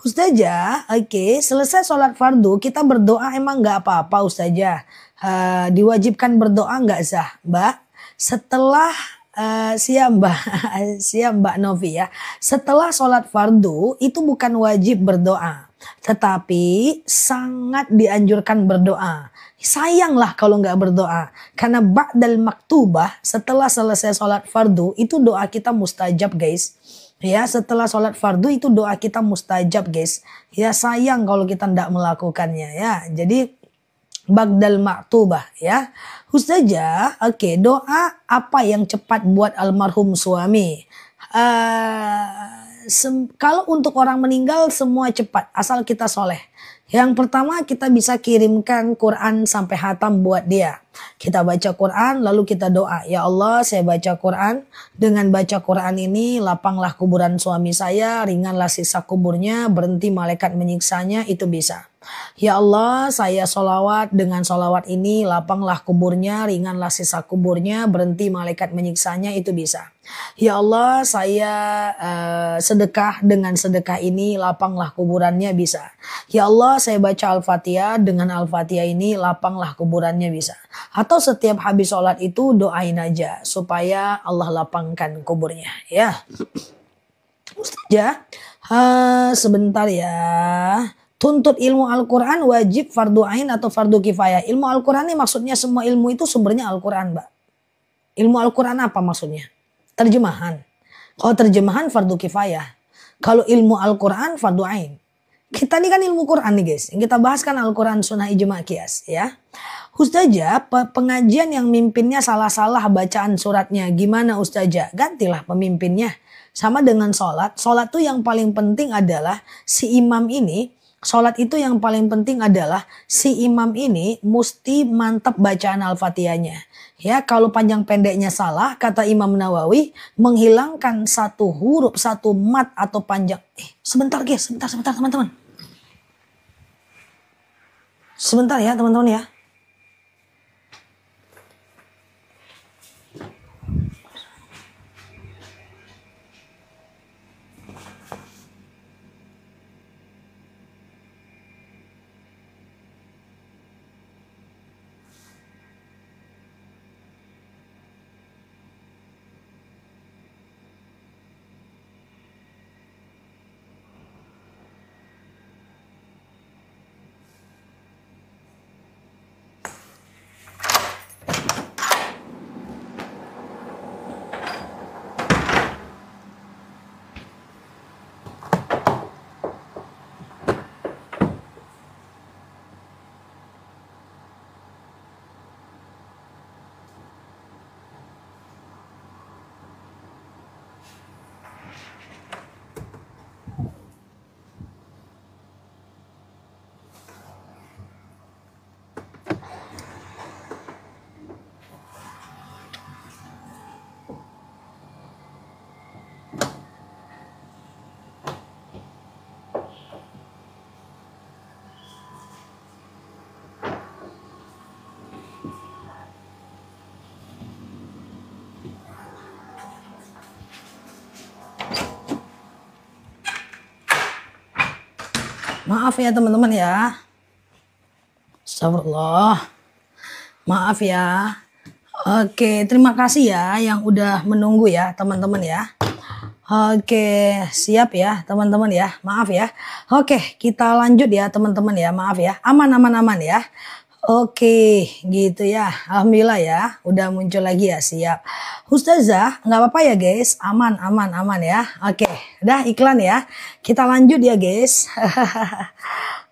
Ustazah, oke, selesai sholat fardu kita berdoa emang nggak apa-apa Ustazah? Diwajibkan berdoa nggak sah, Mbak? Setelah siap Mbak Novi ya. Setelah sholat fardu itu bukan wajib berdoa, tetapi sangat dianjurkan berdoa. Sayanglah kalau nggak berdoa. Karena ba'dal maktubah, setelah selesai sholat fardu, itu doa kita mustajab guys. Ya, setelah sholat fardu itu doa kita mustajab guys. Ya, sayang kalau kita tidak melakukannya ya. Jadi, ba'dal maktubah ya. Ustazah, oke, doa apa yang cepat buat almarhum suami? Kalau untuk orang meninggal semua cepat, asal kita soleh. Yang pertama, kita bisa kirimkan Quran sampai hatam buat dia. Kita baca Quran lalu kita doa, ya Allah saya baca Quran, dengan baca Quran ini lapanglah kuburan suami saya, ringanlah sisa kuburnya, berhenti malaikat menyiksanya, itu bisa. Ya Allah saya solawat, dengan solawat ini lapanglah kuburnya, ringanlah sisa kuburnya, berhenti malaikat menyiksanya, itu bisa. Ya Allah saya sedekah, dengan sedekah ini lapanglah kuburannya, bisa. Ya Allah saya baca Al-Fatihah, dengan Al-Fatihah ini lapanglah kuburannya, bisa. Atau setiap habis sholat itu doain aja supaya Allah lapangkan kuburnya ya. Ustazah, sebentar ya. Tuntut ilmu Al-Quran wajib fardu ain atau fardu kifayah? Ilmu Al-Quran ini maksudnya semua ilmu itu sumbernya Al-Quran, Mbak. Ilmu Al-Quran apa maksudnya? Terjemahan. Kalau terjemahan fardu kifayah. Kalau ilmu Al-Quran fardu ain. Kita ini kan ilmu Quran nih guys. Yang kita bahas kan Al-Quran, sunnah, ijma, qiyas ya. Ustazah, pengajian yang mimpinnya salah-salah bacaan suratnya. Gimana Ustazah? Gantilah pemimpinnya. Sama dengan sholat. Sholat tuh yang paling penting adalah si imam ini. Sholat itu yang paling penting adalah si imam ini mesti mantap bacaan Al-Fatihahnya. Ya, kalau panjang pendeknya salah, kata Imam Nawawi, menghilangkan satu huruf, satu mat atau panjang. Sebentar guys, sebentar teman-teman. Sebentar ya teman-teman ya. Maaf ya teman-teman ya. Astagfirullah. Maaf ya. Oke, terima kasih ya yang udah menunggu ya teman-teman ya. Oke, siap ya teman-teman ya. Maaf ya. Oke, kita lanjut ya teman-teman ya. Maaf ya. Aman ya. Oke, gitu ya. Alhamdulillah ya. Udah muncul lagi ya. Siap. Ustazah, nggak apa-apa ya guys. Aman ya. Oke, udah iklan ya. Kita lanjut ya guys.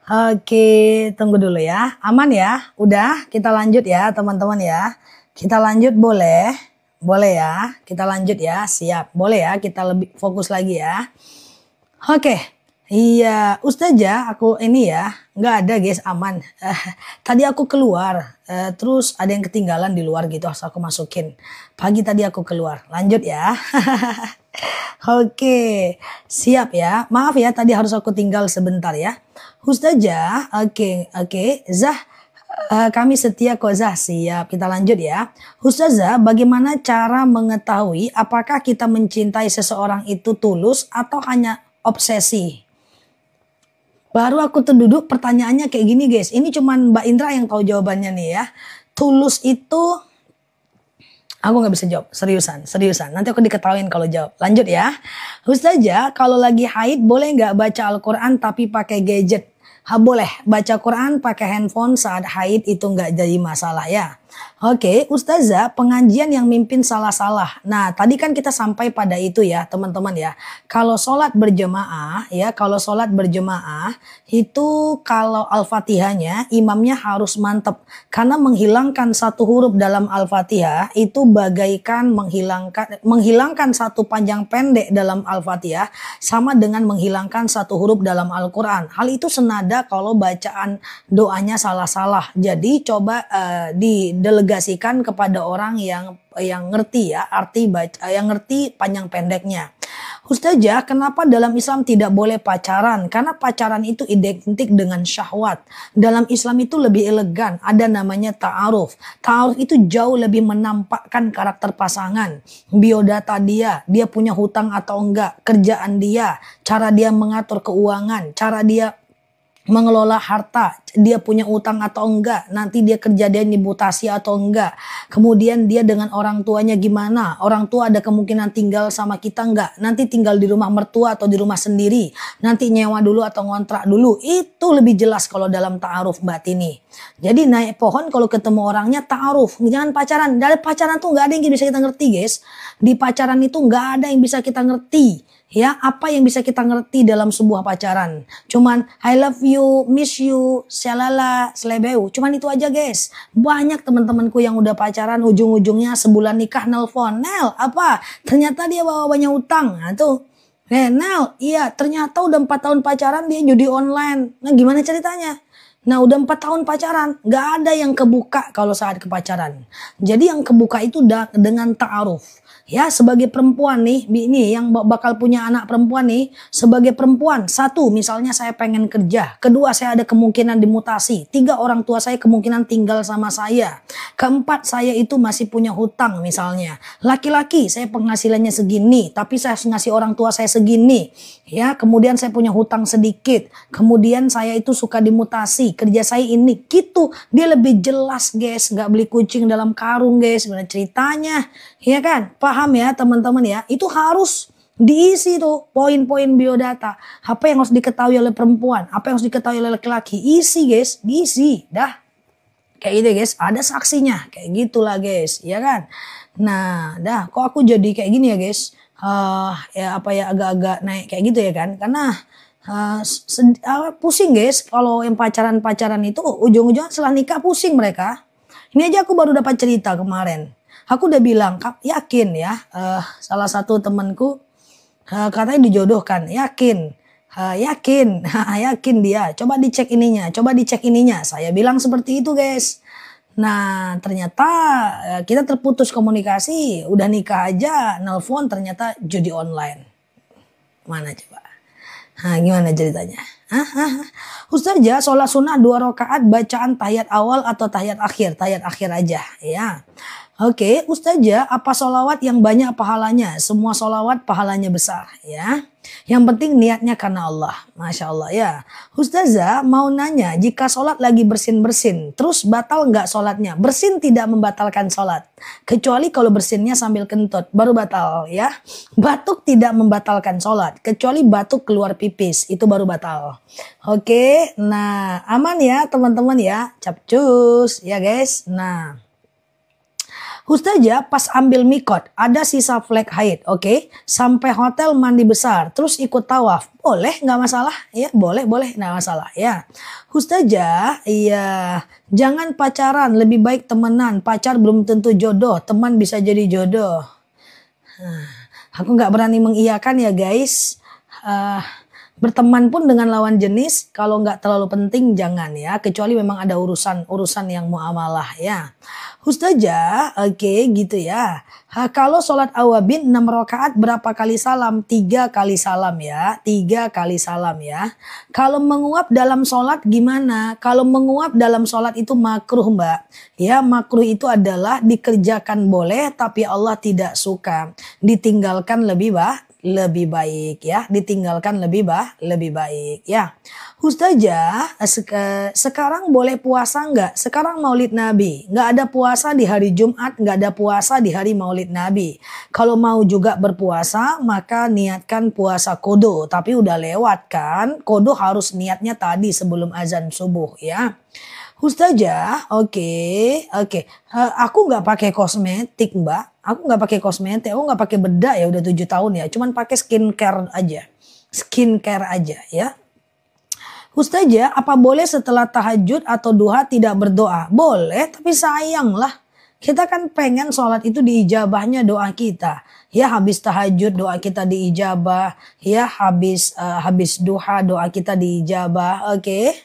Oke, tunggu dulu ya. Aman ya. Udah, kita lanjut ya teman-teman ya. Kita lanjut boleh? Boleh ya. Kita lanjut ya. Siap. Boleh ya. Kita lebih fokus lagi ya. Oke. Iya, Ustazah, aku ini ya, nggak ada guys, aman. Tadi aku keluar, terus ada yang ketinggalan di luar gitu, aku masukin. Pagi tadi aku keluar, lanjut ya. Oke, siap ya. Maaf ya, tadi harus aku tinggal sebentar ya. Ustazah, oke, Zah, kami setia kok Zah, siap. Kita lanjut ya. Ustazah, bagaimana cara mengetahui apakah kita mencintai seseorang itu tulus atau hanya obsesi? Baru aku terduduk pertanyaannya kayak gini guys. Ini cuman Mbak Indra yang tahu jawabannya nih ya. Tulus itu aku nggak bisa jawab. Seriusan. Nanti aku diketawain kalau jawab. Lanjut ya. Ustazah, kalau lagi haid boleh nggak baca Al-Quran tapi pakai gadget? Boleh. Baca Quran pakai handphone saat haid itu nggak jadi masalah ya. Oke, Ustazah, pengajian yang mimpin salah-salah. Nah, tadi kan kita sampai pada itu ya, teman-teman ya. Kalau sholat berjemaah, ya, kalau sholat berjemaah, itu kalau Al-Fatihahnya, imamnya harus mantep. Karena menghilangkan satu huruf dalam Al-Fatihah, itu bagaikan menghilangkan satu panjang pendek dalam Al-Fatihah, sama dengan menghilangkan satu huruf dalam Al-Quran. Hal itu senada kalau bacaan doanya salah-salah. Jadi coba didelegasikan kepada orang yang ngerti ya arti baca, yang ngerti panjang pendeknya. Ustazah, kenapa dalam Islam tidak boleh pacaran? Karena pacaran itu identik dengan syahwat. Dalam Islam itu lebih elegan, ada namanya ta'aruf. Ta'aruf itu jauh lebih menampakkan karakter pasangan, biodata dia punya hutang atau enggak, kerjaan dia, cara dia mengatur keuangan, cara dia mengelola harta, dia punya utang atau enggak, nanti dia kerja dia mutasi atau enggak, kemudian dia dengan orang tuanya gimana, orang tua ada kemungkinan tinggal sama kita enggak, nanti tinggal di rumah mertua atau di rumah sendiri, nanti nyewa dulu atau ngontrak dulu, itu lebih jelas kalau dalam ta'aruf batini. Jadi naik pohon kalau ketemu orangnya ta'aruf, jangan pacaran. Dari pacaran tuh nggak ada yang bisa kita ngerti guys, di pacaran itu nggak ada yang bisa kita ngerti. Ya, apa yang bisa kita ngerti dalam sebuah pacaran? Cuman I love you, miss you, shalala, selebeu. Cuman itu aja guys. Banyak teman-temanku yang udah pacaran ujung-ujungnya sebulan nikah nelpon. Nel, apa? Ternyata dia bawa banyak utang. Nah tuh. Nel, iya ternyata udah 4 tahun pacaran dia judi online. Nah gimana ceritanya? Nah udah 4 tahun pacaran, gak ada yang kebuka kalau saat kepacaran. Jadi yang kebuka itu dengan ta'aruf. Ya sebagai perempuan nih, ini yang bakal punya anak perempuan nih. Sebagai perempuan, satu misalnya saya pengen kerja. Kedua saya ada kemungkinan dimutasi. 3 orang tua saya kemungkinan tinggal sama saya. Keempat saya itu masih punya hutang misalnya. Laki-laki saya penghasilannya segini, tapi saya harus ngasih orang tua saya segini. Ya kemudian saya punya hutang sedikit. Kemudian saya itu suka dimutasi. Kerja saya ini gitu, dia lebih jelas guys, nggak beli kucing dalam karung guys, gimana ceritanya, ya kan? Paham ya teman-teman ya? Itu harus diisi tuh poin-poin biodata, apa yang harus diketahui oleh perempuan, apa yang harus diketahui oleh laki-laki, isi guys, diisi, dah kayak gitu guys, ada saksinya, kayak gitulah guys, ya kan? Nah, dah kok aku jadi kayak gini ya guys, ya apa ya agak-agak naik kayak gitu ya kan? Karena pusing guys kalau yang pacaran-pacaran itu ujung-ujungnya setelah nikah pusing mereka. Ini aja aku baru dapat cerita kemarin. Aku udah bilang yakin ya, salah satu temanku katanya dijodohkan, yakin yakin dia, coba dicek ininya, saya bilang seperti itu guys. Nah ternyata kita terputus komunikasi, udah nikah aja nelpon ternyata judi online. Mana coba? Nah, gimana ceritanya? Ustazah, sholat sunnah 2 rakaat bacaan tahiyat awal atau tahiyat akhir? Tahiyat akhir aja ya. Oke, Ustazah, apa sholawat yang banyak pahalanya? Semua sholawat pahalanya besar ya. Yang penting niatnya karena Allah. Masya Allah ya. Ustazah mau nanya, jika sholat lagi bersin-bersin, terus batal nggak sholatnya? Bersin tidak membatalkan sholat. Kecuali kalau bersinnya sambil kentut, baru batal ya. Batuk tidak membatalkan sholat. Kecuali batuk keluar pipis, itu baru batal. Oke, nah aman ya teman-teman ya. Capcus ya guys. Nah. Ustazah pas ambil mikot ada sisa flek haid, oke? Sampai hotel mandi besar, terus ikut tawaf, boleh nggak masalah? Ya boleh nggak masalah ya. Ustazah, iya jangan pacaran, lebih baik temenan. Pacar belum tentu jodoh, teman bisa jadi jodoh. Aku nggak berani mengiyakan ya guys. Berteman pun dengan lawan jenis kalau nggak terlalu penting jangan ya, kecuali memang ada urusan yang muamalah ya. Ustazah, oke gitu ya. Kalau sholat awabin 6 rakaat berapa kali salam? 3 kali salam ya. 3 kali salam ya. Kalau menguap dalam sholat gimana? Kalau menguap dalam sholat itu makruh mbak. Ya makruh itu adalah dikerjakan boleh tapi Allah tidak suka. Ditinggalkan lebih baik ya, ditinggalkan lebih baik ya. Ustazah, sekarang boleh puasa nggak? Sekarang Maulid Nabi, nggak ada puasa di hari Jumat, nggak ada puasa di hari Maulid Nabi. Kalau mau juga berpuasa, maka niatkan puasa kodo. Tapi udah lewat kan? Kodo harus niatnya tadi sebelum azan subuh ya. Ustazah, oke. Aku nggak pakai kosmetik, Mbak. Aku nggak pakai kosmetik, aku nggak pakai bedak ya udah 7 tahun ya. Cuman pakai skincare aja. Skincare aja ya. Ustazah, apa boleh setelah tahajud atau duha tidak berdoa? Boleh, tapi sayang lah. Kita kan pengen sholat itu diijabahnya doa kita. Ya habis tahajud doa kita diijabah. Ya habis duha doa kita diijabah. Oke.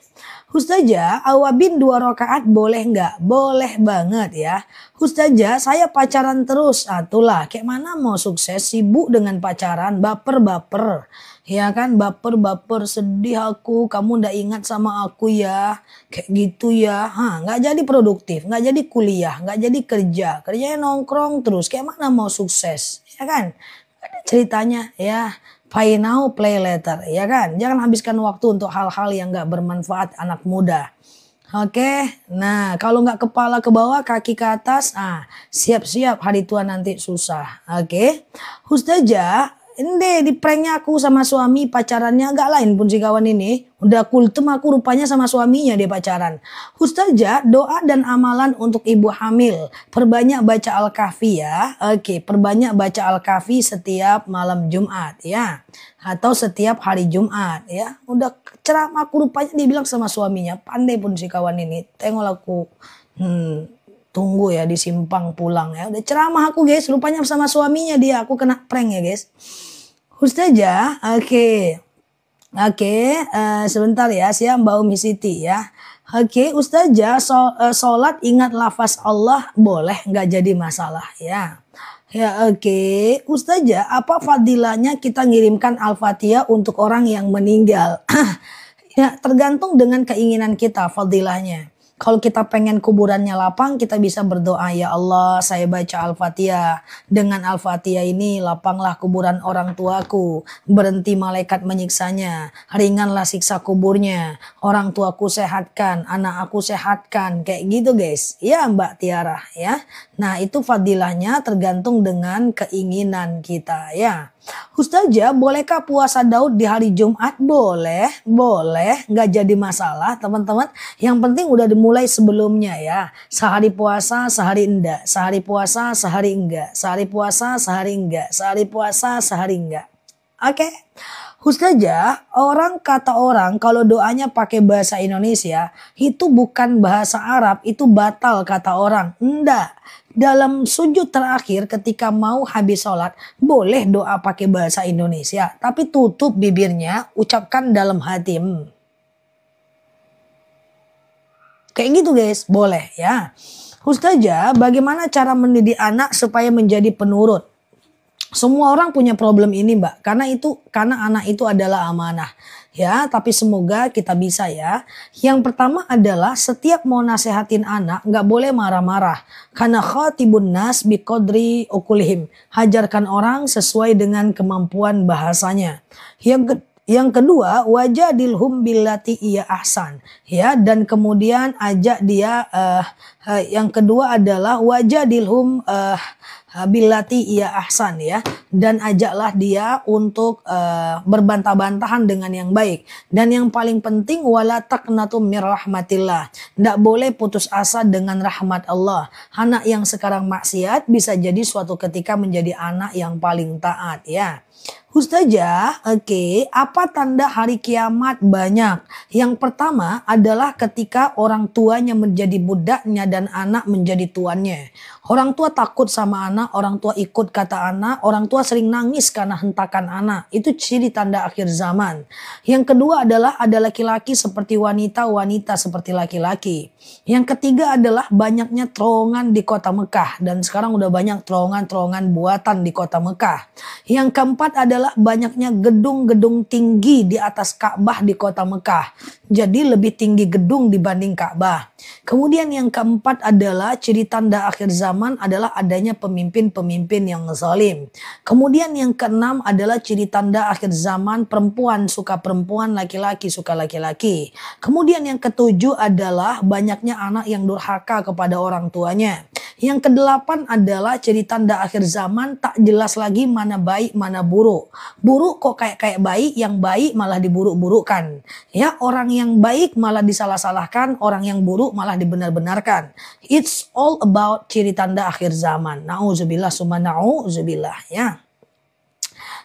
Ustazah, awabin 2 rakaat boleh nggak? Boleh banget ya. Ustazah, saya pacaran terus. Itulah, kayak mana mau sukses sibuk dengan pacaran, baper-baper. Ya kan, baper-baper, sedih aku, kamu ndak ingat sama aku ya. Kayak gitu ya. Nggak jadi produktif, nggak jadi kuliah, nggak jadi kerja. Kerjanya nongkrong terus, kayak mana mau sukses? Ya kan? Ada ceritanya ya. Pay now, play later, ya kan? Jangan habiskan waktu untuk hal-hal yang gak bermanfaat anak muda. Oke, nah kalau nggak kepala ke bawah, kaki ke atas, siap-siap hari tua nanti susah. Oke, Ustazah, ini di pranknya aku sama suami pacarannya agak lain pun si kawan ini. Udah kultum aku rupanya sama suaminya dia pacaran. Ustazah, doa dan amalan untuk ibu hamil. Perbanyak baca Al-Kahfi ya. Oke, perbanyak baca Al-Kahfi setiap malam Jumat ya. Atau setiap hari Jumat ya. Udah ceramah aku rupanya dibilang sama suaminya. Pandai pun si kawan ini. Tengok aku. Tunggu ya di simpang pulang ya. Udah ceramah aku guys. Rupanya sama suaminya dia. Aku kena prank ya guys. Ustazah, oke, sebentar ya, siap Mbak Umi Siti ya. Oke, Ustazah, sholat ingat lafaz Allah boleh nggak jadi masalah ya. Ya oke, Ustazah, apa fadilahnya kita ngirimkan Al-Fatihah untuk orang yang meninggal? Ya tergantung dengan keinginan kita fadilahnya. Kalau kita pengen kuburannya lapang, kita bisa berdoa, ya Allah saya baca Al-Fatihah. Dengan Al-Fatihah ini lapanglah kuburan orang tuaku. Berhenti malaikat menyiksanya. Ringanlah siksa kuburnya. Orang tuaku sehatkan, anak aku sehatkan. Kayak gitu guys. Ya Mbak Tiara ya. Nah itu fadilahnya tergantung dengan keinginan kita ya. Ustazah, bolehkah puasa Daud di hari Jumat? Boleh, nggak jadi masalah teman-teman. Yang penting udah dimulai sebelumnya ya. Sehari puasa, sehari enggak. Sehari puasa, sehari enggak. Sehari puasa, sehari enggak. Sehari puasa, sehari enggak. Oke. Ustazah, kata orang kalau doanya pakai bahasa Indonesia, itu bukan bahasa Arab, itu batal kata orang. Enggak. Dalam sujud terakhir ketika mau habis sholat, boleh doa pakai bahasa Indonesia. Tapi tutup bibirnya, ucapkan dalam hati. Kayak gitu guys, boleh ya. Ustazah, bagaimana cara mendidik anak supaya menjadi penurut? Semua orang punya problem ini Mbak, karena anak itu adalah amanah. Ya, tapi semoga kita bisa ya. Yang pertama adalah setiap mau nasehatin anak nggak boleh marah-marah. Karena khatibun nas biqadri ukulihim. Hajarkan orang sesuai dengan kemampuan bahasanya. Yang kedua, wajadilhum billati iya ahsan. Ya, dan kemudian ajak dia yang kedua adalah wajadilhum billati iya ahsan ya, dan ajaklah dia untuk berbantah-bantahan dengan yang baik. Dan yang paling penting wala taqnatu mir rahmatillah. Tidak boleh putus asa dengan rahmat Allah. Anak yang sekarang maksiat bisa jadi suatu ketika menjadi anak yang paling taat ya. Ustazah, oke, apa tanda hari kiamat? Banyak. Yang pertama adalah ketika orang tuanya menjadi budaknya dan anak menjadi tuannya. Orang tua takut sama anak, orang tua ikut kata anak, orang tua sering nangis karena hentakan anak. Itu ciri tanda akhir zaman. Yang kedua adalah ada laki-laki seperti wanita, wanita seperti laki-laki. Yang ketiga adalah banyaknya terowongan di kota Mekah. Dan sekarang udah banyak terowongan-terowongan buatan di kota Mekah. Yang keempat adalah banyaknya gedung-gedung tinggi di atas Ka'bah di kota Mekah. Jadi lebih tinggi gedung dibanding Ka'bah. Kemudian yang keempat adalah ciri tanda akhir zaman adalah adanya pemimpin-pemimpin yang zalim. Kemudian yang keenam adalah ciri tanda akhir zaman perempuan suka perempuan, laki-laki suka laki-laki. Kemudian yang ketujuh adalah banyaknya anak yang durhaka kepada orang tuanya. Yang kedelapan adalah ciri tanda akhir zaman tak jelas lagi mana baik mana buruk. Buruk kok kayak baik, yang baik malah diburuk-burukkan. Ya, orang yang baik malah disalah-salahkan, orang yang buruk malah dibenar-benarkan. It's all about ciri tanda akhir zaman. Nauzubillah summa nauzubillah ya.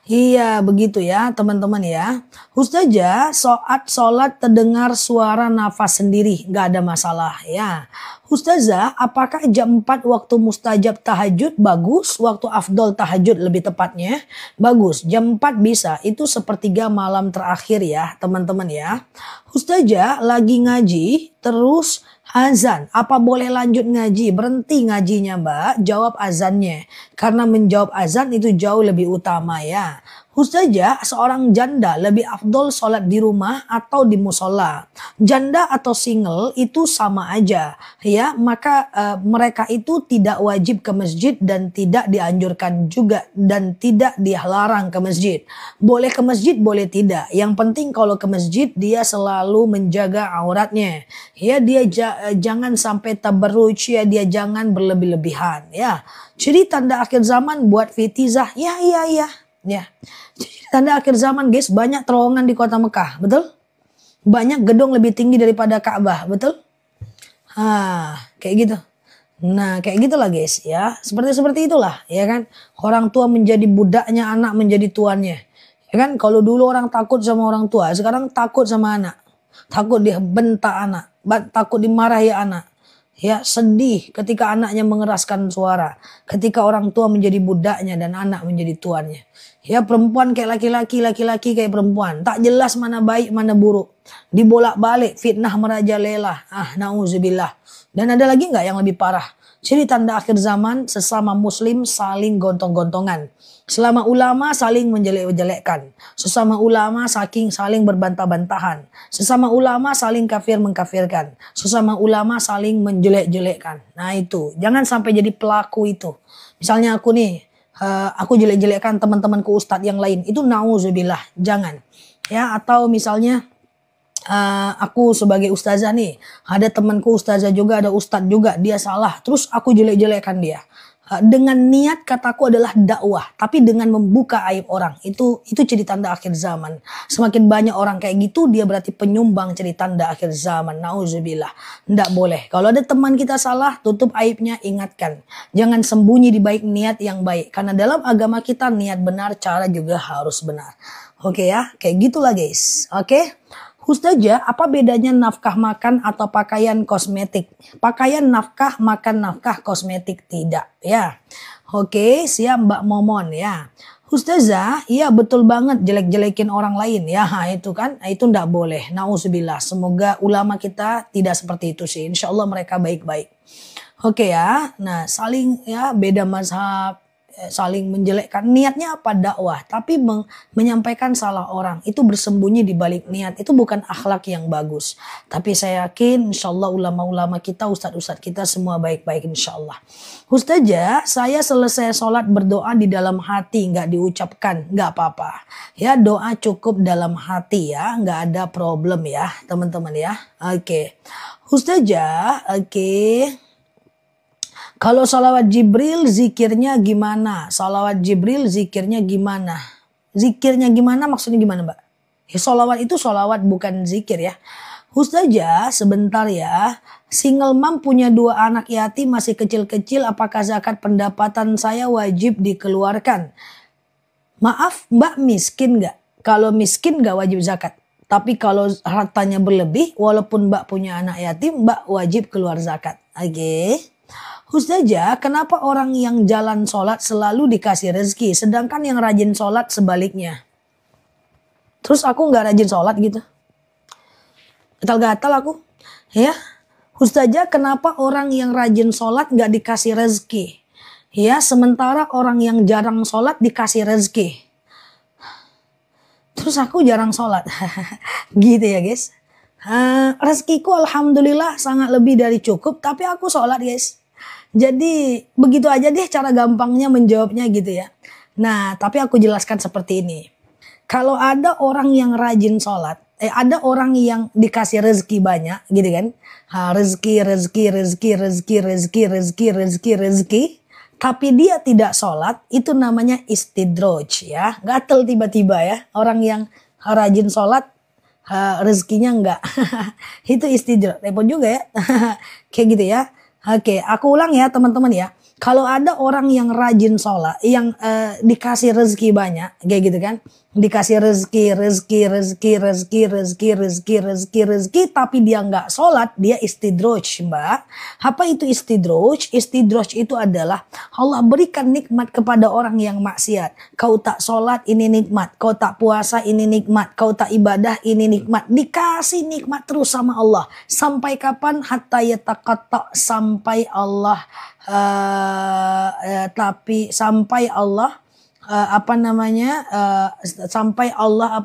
Iya begitu ya teman-teman ya. Ustazah saat sholat terdengar suara nafas sendiri, gak ada masalah ya. Ustazah apakah jam 4 waktu mustajab tahajud bagus, waktu afdol tahajud lebih tepatnya? Bagus, jam 4 bisa, itu sepertiga malam terakhir ya teman-teman ya. Ustazah lagi ngaji terus azan, apa boleh lanjut ngaji? Berhenti ngajinya mbak, jawab azannya. Karena menjawab azan itu jauh lebih utama ya. Ustazah, seorang janda lebih afdol sholat di rumah atau di musola. Janda atau single itu sama aja ya. Maka mereka itu tidak wajib ke masjid dan tidak dianjurkan juga dan tidak dilarang ke masjid. Boleh ke masjid, boleh tidak. Yang penting kalau ke masjid dia selalu menjaga auratnya. Ya, dia jangan sampai tabarruj ya, dia jangan berlebih-lebihan ya. Jadi tanda akhir zaman buat fitizah ya. Jadi tanda akhir zaman guys, banyak terowongan di kota Mekah, betul? Banyak gedung lebih tinggi daripada Ka'bah, betul? Kayak gitu. Nah, kayak gitulah guys ya. Seperti itulah ya kan. Orang tua menjadi budaknya, anak menjadi tuannya. Ya kan, kalau dulu orang takut sama orang tua, sekarang takut sama anak. Takut dia bentak anak, takut dimarahi anak. Ya, sedih ketika anaknya mengeraskan suara. Ketika orang tua menjadi budaknya dan anak menjadi tuannya. Ya, perempuan kayak laki-laki, laki-laki kayak perempuan. Tak jelas mana baik, mana buruk. Dibolak-balik, fitnah merajalela. Nauzubillah. Dan ada lagi nggak yang lebih parah? Ciri tanda akhir zaman, sesama muslim saling gontong-gontongan. Selama ulama saling menjelek-jelekkan. Sesama ulama saling berbantah-bantahan. Sesama ulama saling kafir mengkafirkan. Sesama ulama saling menjelek-jelekkan. Nah itu, jangan sampai jadi pelaku itu. Misalnya aku nih, aku jelek-jelekkan teman-temanku ustadz yang lain. Itu nauzubillah, jangan. Ya, atau misalnya aku sebagai ustazah nih, ada temanku ustazah juga, ada ustadz juga, dia salah, terus aku jelek-jelekkan dia. Dengan niat kataku adalah dakwah, tapi dengan membuka aib orang, itu ciri tanda akhir zaman. Semakin banyak orang kayak gitu, dia berarti penyumbang ciri tanda akhir zaman. Nauzubillah, ndak boleh. Kalau ada teman kita salah, tutup aibnya, ingatkan. Jangan sembunyi di baik niat yang baik, karena dalam agama kita niat benar, cara juga harus benar. Oke ya, kayak gitulah guys. Oke. Ustazah, apa bedanya nafkah makan atau pakaian kosmetik? Pakaian nafkah, makan nafkah, kosmetik tidak ya. Oke, siap Mbak Momon ya. Ustazah, iya betul banget jelek-jelekin orang lain ya. Itu kan, itu ndak boleh. Nauzubillah. Semoga ulama kita tidak seperti itu sih. Insya Allah mereka baik-baik. Oke ya. Nah, saling ya beda mazhab, saling menjelekkan, niatnya apa? Dakwah, tapi menyampaikan salah orang itu bersembunyi di balik niat, itu bukan akhlak yang bagus. Tapi saya yakin insyaallah ulama-ulama kita, ustadz-ustadz kita semua baik-baik insyaallah. Ustazah, saya selesai sholat berdoa di dalam hati, nggak diucapkan, nggak apa-apa ya, doa cukup dalam hati ya, nggak ada problem ya teman-teman ya. Oke. Ustazah, oke. Kalau salawat Jibril zikirnya gimana? Salawat Jibril zikirnya gimana? Zikirnya gimana maksudnya gimana mbak? Ya, salawat itu salawat bukan zikir ya. Ustazah sebentar ya. Single mom punya 2 anak yatim masih kecil-kecil. Apakah zakat pendapatan saya wajib dikeluarkan? Maaf mbak, miskin gak? Kalau miskin gak wajib zakat. Tapi kalau hartanya berlebih, walaupun mbak punya anak yatim, mbak wajib keluar zakat. Oke. Ustazah, kenapa orang yang jalan sholat selalu dikasih rezeki, sedangkan yang rajin sholat sebaliknya? Terus aku nggak rajin sholat gitu? Gatal-gatal aku. Ya, Ustazah, kenapa orang yang rajin sholat nggak dikasih rezeki? Ya, sementara orang yang jarang sholat dikasih rezeki. Terus aku jarang sholat. Gitu ya guys. Rezekiku alhamdulillah sangat lebih dari cukup, tapi aku sholat guys. Jadi begitu aja deh cara gampangnya menjawabnya gitu ya. Nah, tapi aku jelaskan seperti ini. Kalau ada orang yang rajin sholat, ada orang yang dikasih rezeki banyak gitu kan. Rezeki. Tapi dia tidak sholat, itu namanya istidroj ya. Gatel tiba-tiba ya. Orang yang rajin sholat, rezekinya enggak. Itu istidroj. Repot juga ya. Kayak gitu ya. Oke, aku ulang ya teman-teman ya. Kalau ada orang yang rajin sholat, yang dikasih rezeki banyak, kayak gitu kan. Dikasih rezeki, tapi dia nggak sholat, dia istidroj, mbak. Apa itu istidroj? Istidroj itu adalah Allah berikan nikmat kepada orang yang maksiat. Kau tak sholat, ini nikmat. Kau tak puasa, ini nikmat. Kau tak ibadah, ini nikmat. Dikasih nikmat terus sama Allah. Sampai kapan? Hatta yataqatta, sampai Allah sampai Allah sampai Allah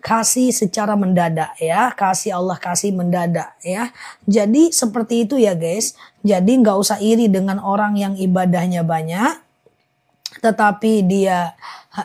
kasih secara mendadak ya, Allah kasih mendadak ya. Jadi seperti itu ya guys. Jadi nggak usah iri dengan orang yang ibadahnya banyak tetapi dia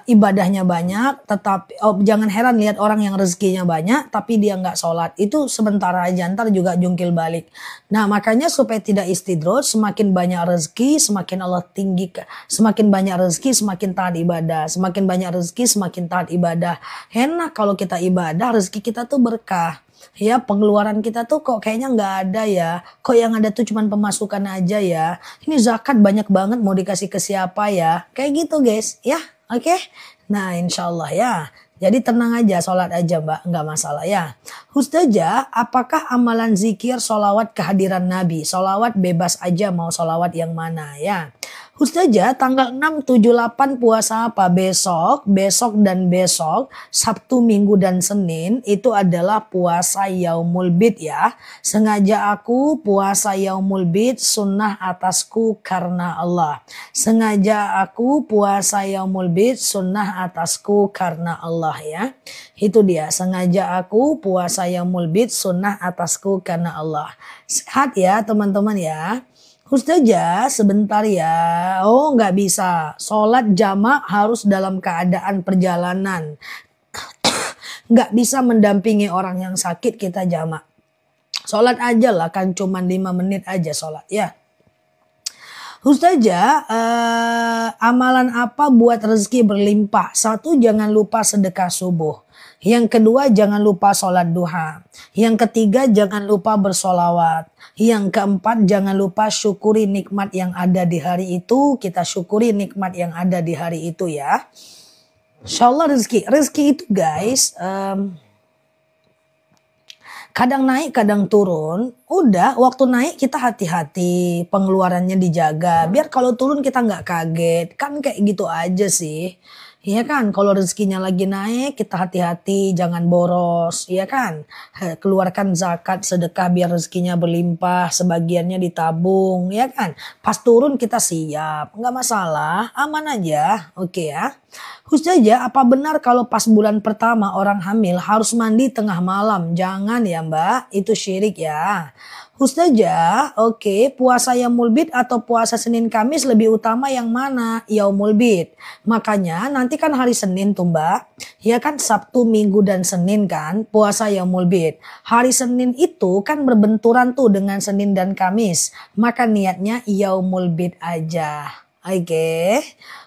ibadahnya banyak, tetapi jangan heran lihat orang yang rezekinya banyak tapi dia nggak sholat, itu sementara aja, ntar juga jungkil balik. Nah makanya supaya tidak istidroj, semakin banyak rezeki semakin Allah tinggikan, semakin banyak rezeki semakin taat ibadah, semakin banyak rezeki semakin taat ibadah. Enak kalau kita ibadah, rezeki kita tuh berkah. Ya pengeluaran kita tuh kok kayaknya nggak ada ya. Kok yang ada tuh cuman pemasukan aja ya. Ini zakat banyak banget mau dikasih ke siapa ya. Kayak gitu guys ya. Oke. Nah insya Allah ya. Jadi tenang aja, sholat aja mbak, nggak masalah ya. Ustazah, apakah amalan zikir sholawat kehadiran Nabi? Sholawat bebas aja mau sholawat yang mana ya. Ustazah, tanggal 6, 7, 8 puasa apa? Besok dan besok, Sabtu, Minggu dan Senin itu adalah puasa Yaumul Bid ya. Sengaja aku puasa Yaumul Bid sunnah atasku karena Allah. Sengaja aku puasa Yaumul Bid sunnah atasku karena Allah ya. Itu dia, sengaja aku puasa Yaumul Bid sunnah atasku karena Allah. Sehat ya teman-teman ya. Ustazah sebentar ya. Oh nggak bisa. Sholat jamak harus dalam keadaan perjalanan. Nggak bisa mendampingi orang yang sakit kita jamak. Sholat aja lah kan cuma 5 menit aja sholat ya. Ustazah, amalan apa buat rezeki berlimpah? 1, jangan lupa sedekah subuh. Yang kedua, jangan lupa sholat duha. Yang ketiga, jangan lupa bersolawat. Yang keempat, jangan lupa syukuri nikmat yang ada di hari itu. Kita syukuri nikmat yang ada di hari itu ya. Insya Allah rezeki. Rezeki itu guys, kadang naik, kadang turun. Udah, waktu naik kita hati-hati, pengeluarannya dijaga. Biar kalau turun kita nggak kaget. Kan kayak gitu aja sih. Iya kan, kalau rezekinya lagi naik kita hati-hati, jangan boros, iya kan. Keluarkan zakat, sedekah biar rezekinya berlimpah, sebagiannya ditabung, ya kan. Pas turun kita siap, nggak masalah, aman aja, oke ya. Ustazah, apa benar kalau pas bulan pertama orang hamil harus mandi tengah malam? Jangan ya mbak, itu syirik ya. Ustazah, oke, puasa Yaumul Bid atau puasa Senin Kamis lebih utama yang mana? Yaumul Bid. Makanya nanti kan hari Senin tuh mbak. Ya kan Sabtu, Minggu dan Senin kan puasa Yaumul Bid. Hari Senin itu kan berbenturan tuh dengan Senin dan Kamis. Maka niatnya Yaumul Bid aja. Oke.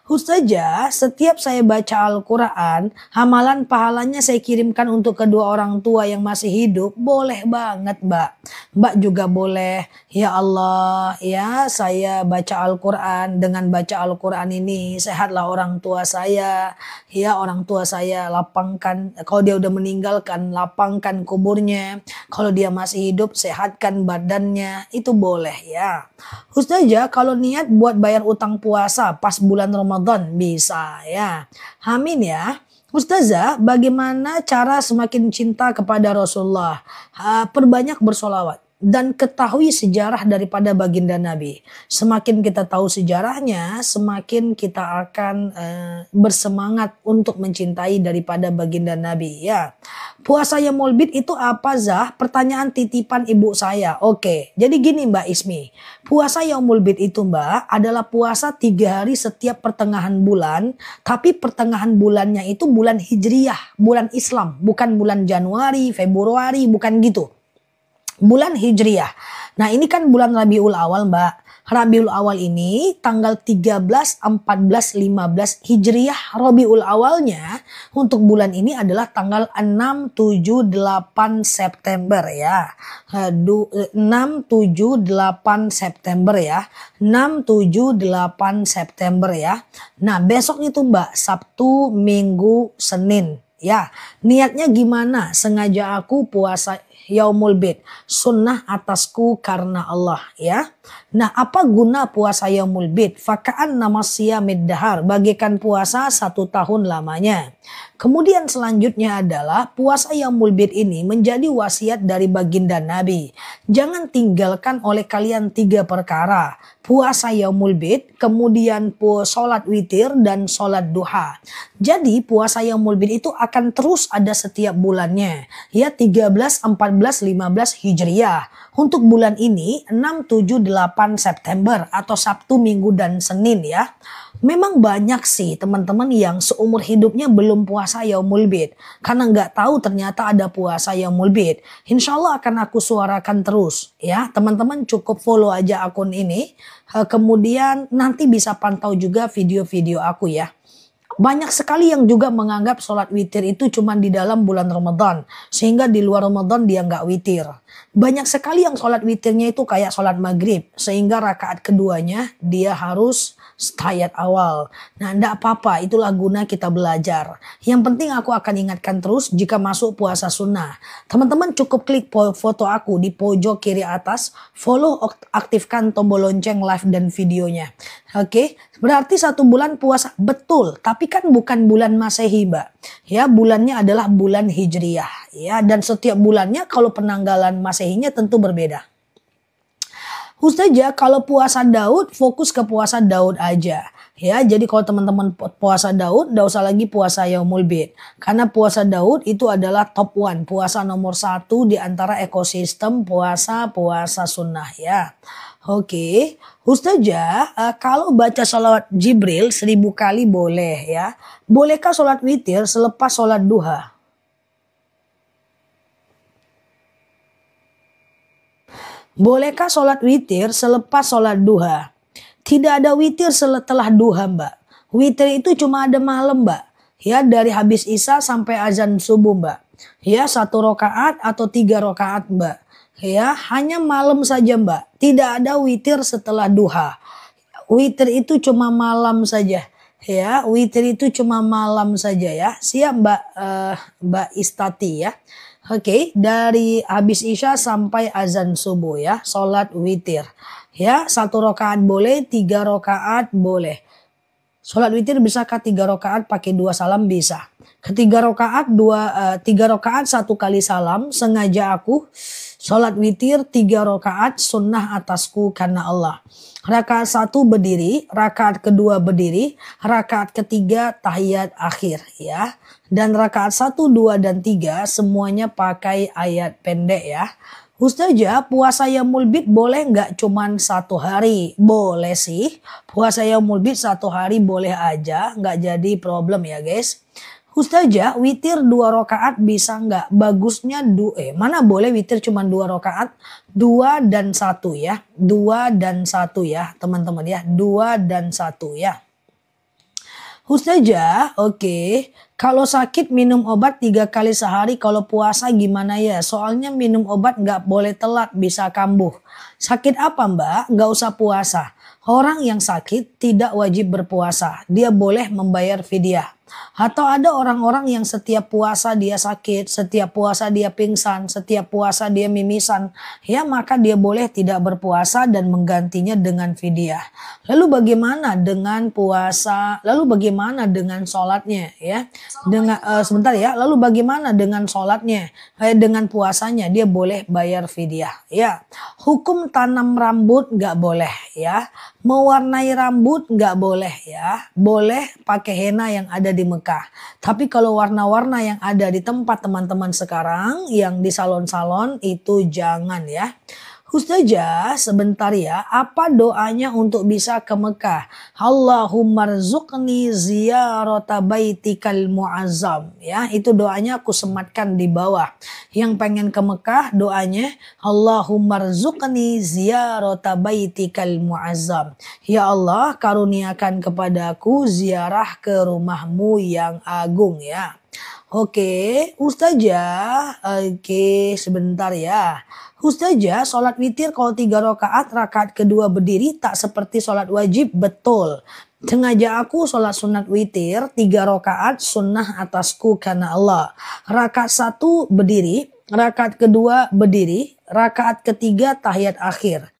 Ustazah, setiap saya baca Al-Quran, hamalan pahalanya saya kirimkan untuk kedua orang tua yang masih hidup. Boleh banget mbak. Mbak juga boleh. Ya Allah, ya saya baca Al-Quran. Dengan baca Al-Quran ini, sehatlah orang tua saya. Ya orang tua saya lapangkan. Kalau dia udah meninggalkan, lapangkan kuburnya. Kalau dia masih hidup, sehatkan badannya. Itu boleh ya. Ustazah, kalau niat buat bayar utang puasa pas bulan Ramadan bisa ya. Amin ya. Ustazah, bagaimana cara semakin cinta kepada Rasulullah? Perbanyak bersolawat. dan ketahui sejarah daripada baginda Nabi. Semakin kita tahu sejarahnya, semakin kita akan bersemangat untuk mencintai daripada baginda Nabi ya. Puasa Yaumul Bid itu apa, Zah? Pertanyaan titipan ibu saya. Oke, jadi gini Mbak Ismi. Puasa Yaumul Bid itu Mbak adalah puasa 3 hari setiap pertengahan bulan. Tapi pertengahan bulannya itu bulan Hijriyah, bulan Islam. Bukan bulan Januari, Februari, bukan gitu. Bulan Hijriyah. Nah ini kan bulan Rabiul Awal Mbak. Rabiul Awal ini tanggal 13, 14, 15 Hijriyah. Rabiul Awalnya untuk bulan ini adalah tanggal 6, 7, 8 September ya. 6, 7, 8 September ya. 6, 7, 8 September ya. Nah besok itu Mbak, Sabtu, Minggu, Senin ya. Niatnya gimana? Sengaja aku puasa Yaumul Bid, sunnah atasku karena Allah ya. Nah apa guna puasa Yaumul Bid? Fakaan nama siyamid dahar, bagaikan puasa 1 tahun lamanya. Kemudian selanjutnya adalah puasa Yaumul Bid ini menjadi wasiat dari baginda Nabi. Jangan tinggalkan oleh kalian 3 perkara. Puasa Yaumul Bid, kemudian sholat witir dan sholat duha. Jadi puasa Yaumul Bid itu akan terus ada setiap bulannya. Ya 13, 14, 15 Hijriyah. Untuk bulan ini 6, 7, 8 September atau Sabtu, Minggu dan Senin ya. Memang banyak sih teman-teman yang seumur hidupnya belum puasa Yaumul Bid. Karena nggak tahu ternyata ada puasa Yaumul Bid. Insya Allah akan aku suarakan terus ya. Teman-teman cukup follow aja akun ini. Kemudian nanti bisa pantau juga video-video aku ya. Banyak sekali yang juga menganggap sholat witir itu cuma di dalam bulan Ramadan. Sehingga di luar Ramadan dia nggak witir. Banyak sekali yang sholat witirnya itu kayak sholat maghrib. Sehingga rakaat keduanya dia harus tahiyat awal. Nah enggak apa-apa, itulah guna kita belajar. Yang penting aku akan ingatkan terus jika masuk puasa sunnah. Teman-teman cukup klik foto aku di pojok kiri atas. Follow, aktifkan tombol lonceng live dan videonya. Oke, berarti 1 bulan puasa. Betul, tapi kan bukan bulan Masehi Mbak. Ya, bulannya adalah bulan Hijriyah. Ya, dan setiap bulannya kalau penanggalan Masehinya tentu berbeda. Ustazah kalau puasa Daud fokus ke puasa Daud aja. Ya, jadi kalau teman-teman puasa Daud, enggak usah lagi puasa Yaumul Bid. Karena puasa Daud itu adalah top 1, puasa nomor 1 di antara ekosistem puasa sunnah ya. Oke, Ustazah, kalau baca sholat Jibril 1000 kali boleh ya. Bolehkah sholat witir selepas sholat duha? Bolehkah sholat witir selepas sholat duha? Tidak ada witir setelah duha Mbak. Witir itu cuma ada malam Mbak. Ya dari habis isya sampai azan subuh Mbak. Ya 1 rakaat atau 3 rakaat Mbak. Ya hanya malam saja Mbak. Tidak ada witir setelah duha. Witir itu cuma malam saja. Ya witir itu cuma malam saja ya. Siap Mbak Istati ya. Oke, dari habis isya sampai azan subuh ya, sholat witir. Ya, 1 rakaat boleh, 3 rakaat boleh. Sholat witir bisakah 3 rakaat pakai 2 salam? Bisa. Ketiga rakaat 3 rakaat 1 kali salam. Sengaja aku sholat witir 3 rakaat sunnah atasku karena Allah. Rakaat 1 berdiri, rakaat kedua berdiri, rakaat ketiga tahiyat akhir ya. Dan rakaat 1, 2 dan 3 semuanya pakai ayat pendek ya. Ustazah puasa Yaumul Bid boleh nggak cuman 1 hari? Boleh sih. Puasa Yaumul Bid 1 hari boleh aja, nggak jadi problem ya guys. Ustazah witir 2 rakaat bisa nggak? Bagusnya mana boleh witir cuma 2 rakaat? 2 dan 1 ya. 2 dan 1 ya teman-teman ya. 2 dan 1 ya. Ustazah, oke. Kalau sakit minum obat 3 kali sehari, kalau puasa gimana ya? Soalnya minum obat nggak boleh telat, bisa kambuh. Sakit apa Mbak? Nggak usah puasa. Orang yang sakit tidak wajib berpuasa. Dia boleh membayar fidyah. Atau ada orang-orang yang setiap puasa dia sakit, setiap puasa dia pingsan, setiap puasa dia mimisan. Ya maka dia boleh tidak berpuasa dan menggantinya dengan fidyah. Lalu bagaimana dengan puasa? Lalu bagaimana dengan sholatnya ya? Dengan sebentar ya, lalu bagaimana dengan sholatnya, dengan puasanya? Dia boleh bayar fidyah ya. Hukum tanam rambut nggak boleh ya, mewarnai rambut nggak boleh ya, boleh pakai henna yang ada di Mekah. Tapi kalau warna-warna yang ada di tempat teman-teman sekarang yang di salon-salon itu jangan ya. Ustazah, sebentar ya, apa doanya untuk bisa ke Mekah? Allahumma rzuqni ziyarata baitikal muazzam. Ya, itu doanya aku sematkan di bawah. Yang pengen ke Mekah doanya Allahumma rzuqni ziyarata baitikal muazzam. Ya Allah, karuniakan kepadaku ziarah ke rumahmu yang agung ya. Oke, Ustazah. Oke, sebentar ya. Ustazah, sholat witir kalau 3 rakaat kedua berdiri tak seperti sholat wajib, betul. Sengaja aku sholat sunat witir 3 rakaat sunnah atasku karena Allah. Rakaat 1 berdiri, rakaat kedua berdiri, rakaat ketiga tahiyat akhir.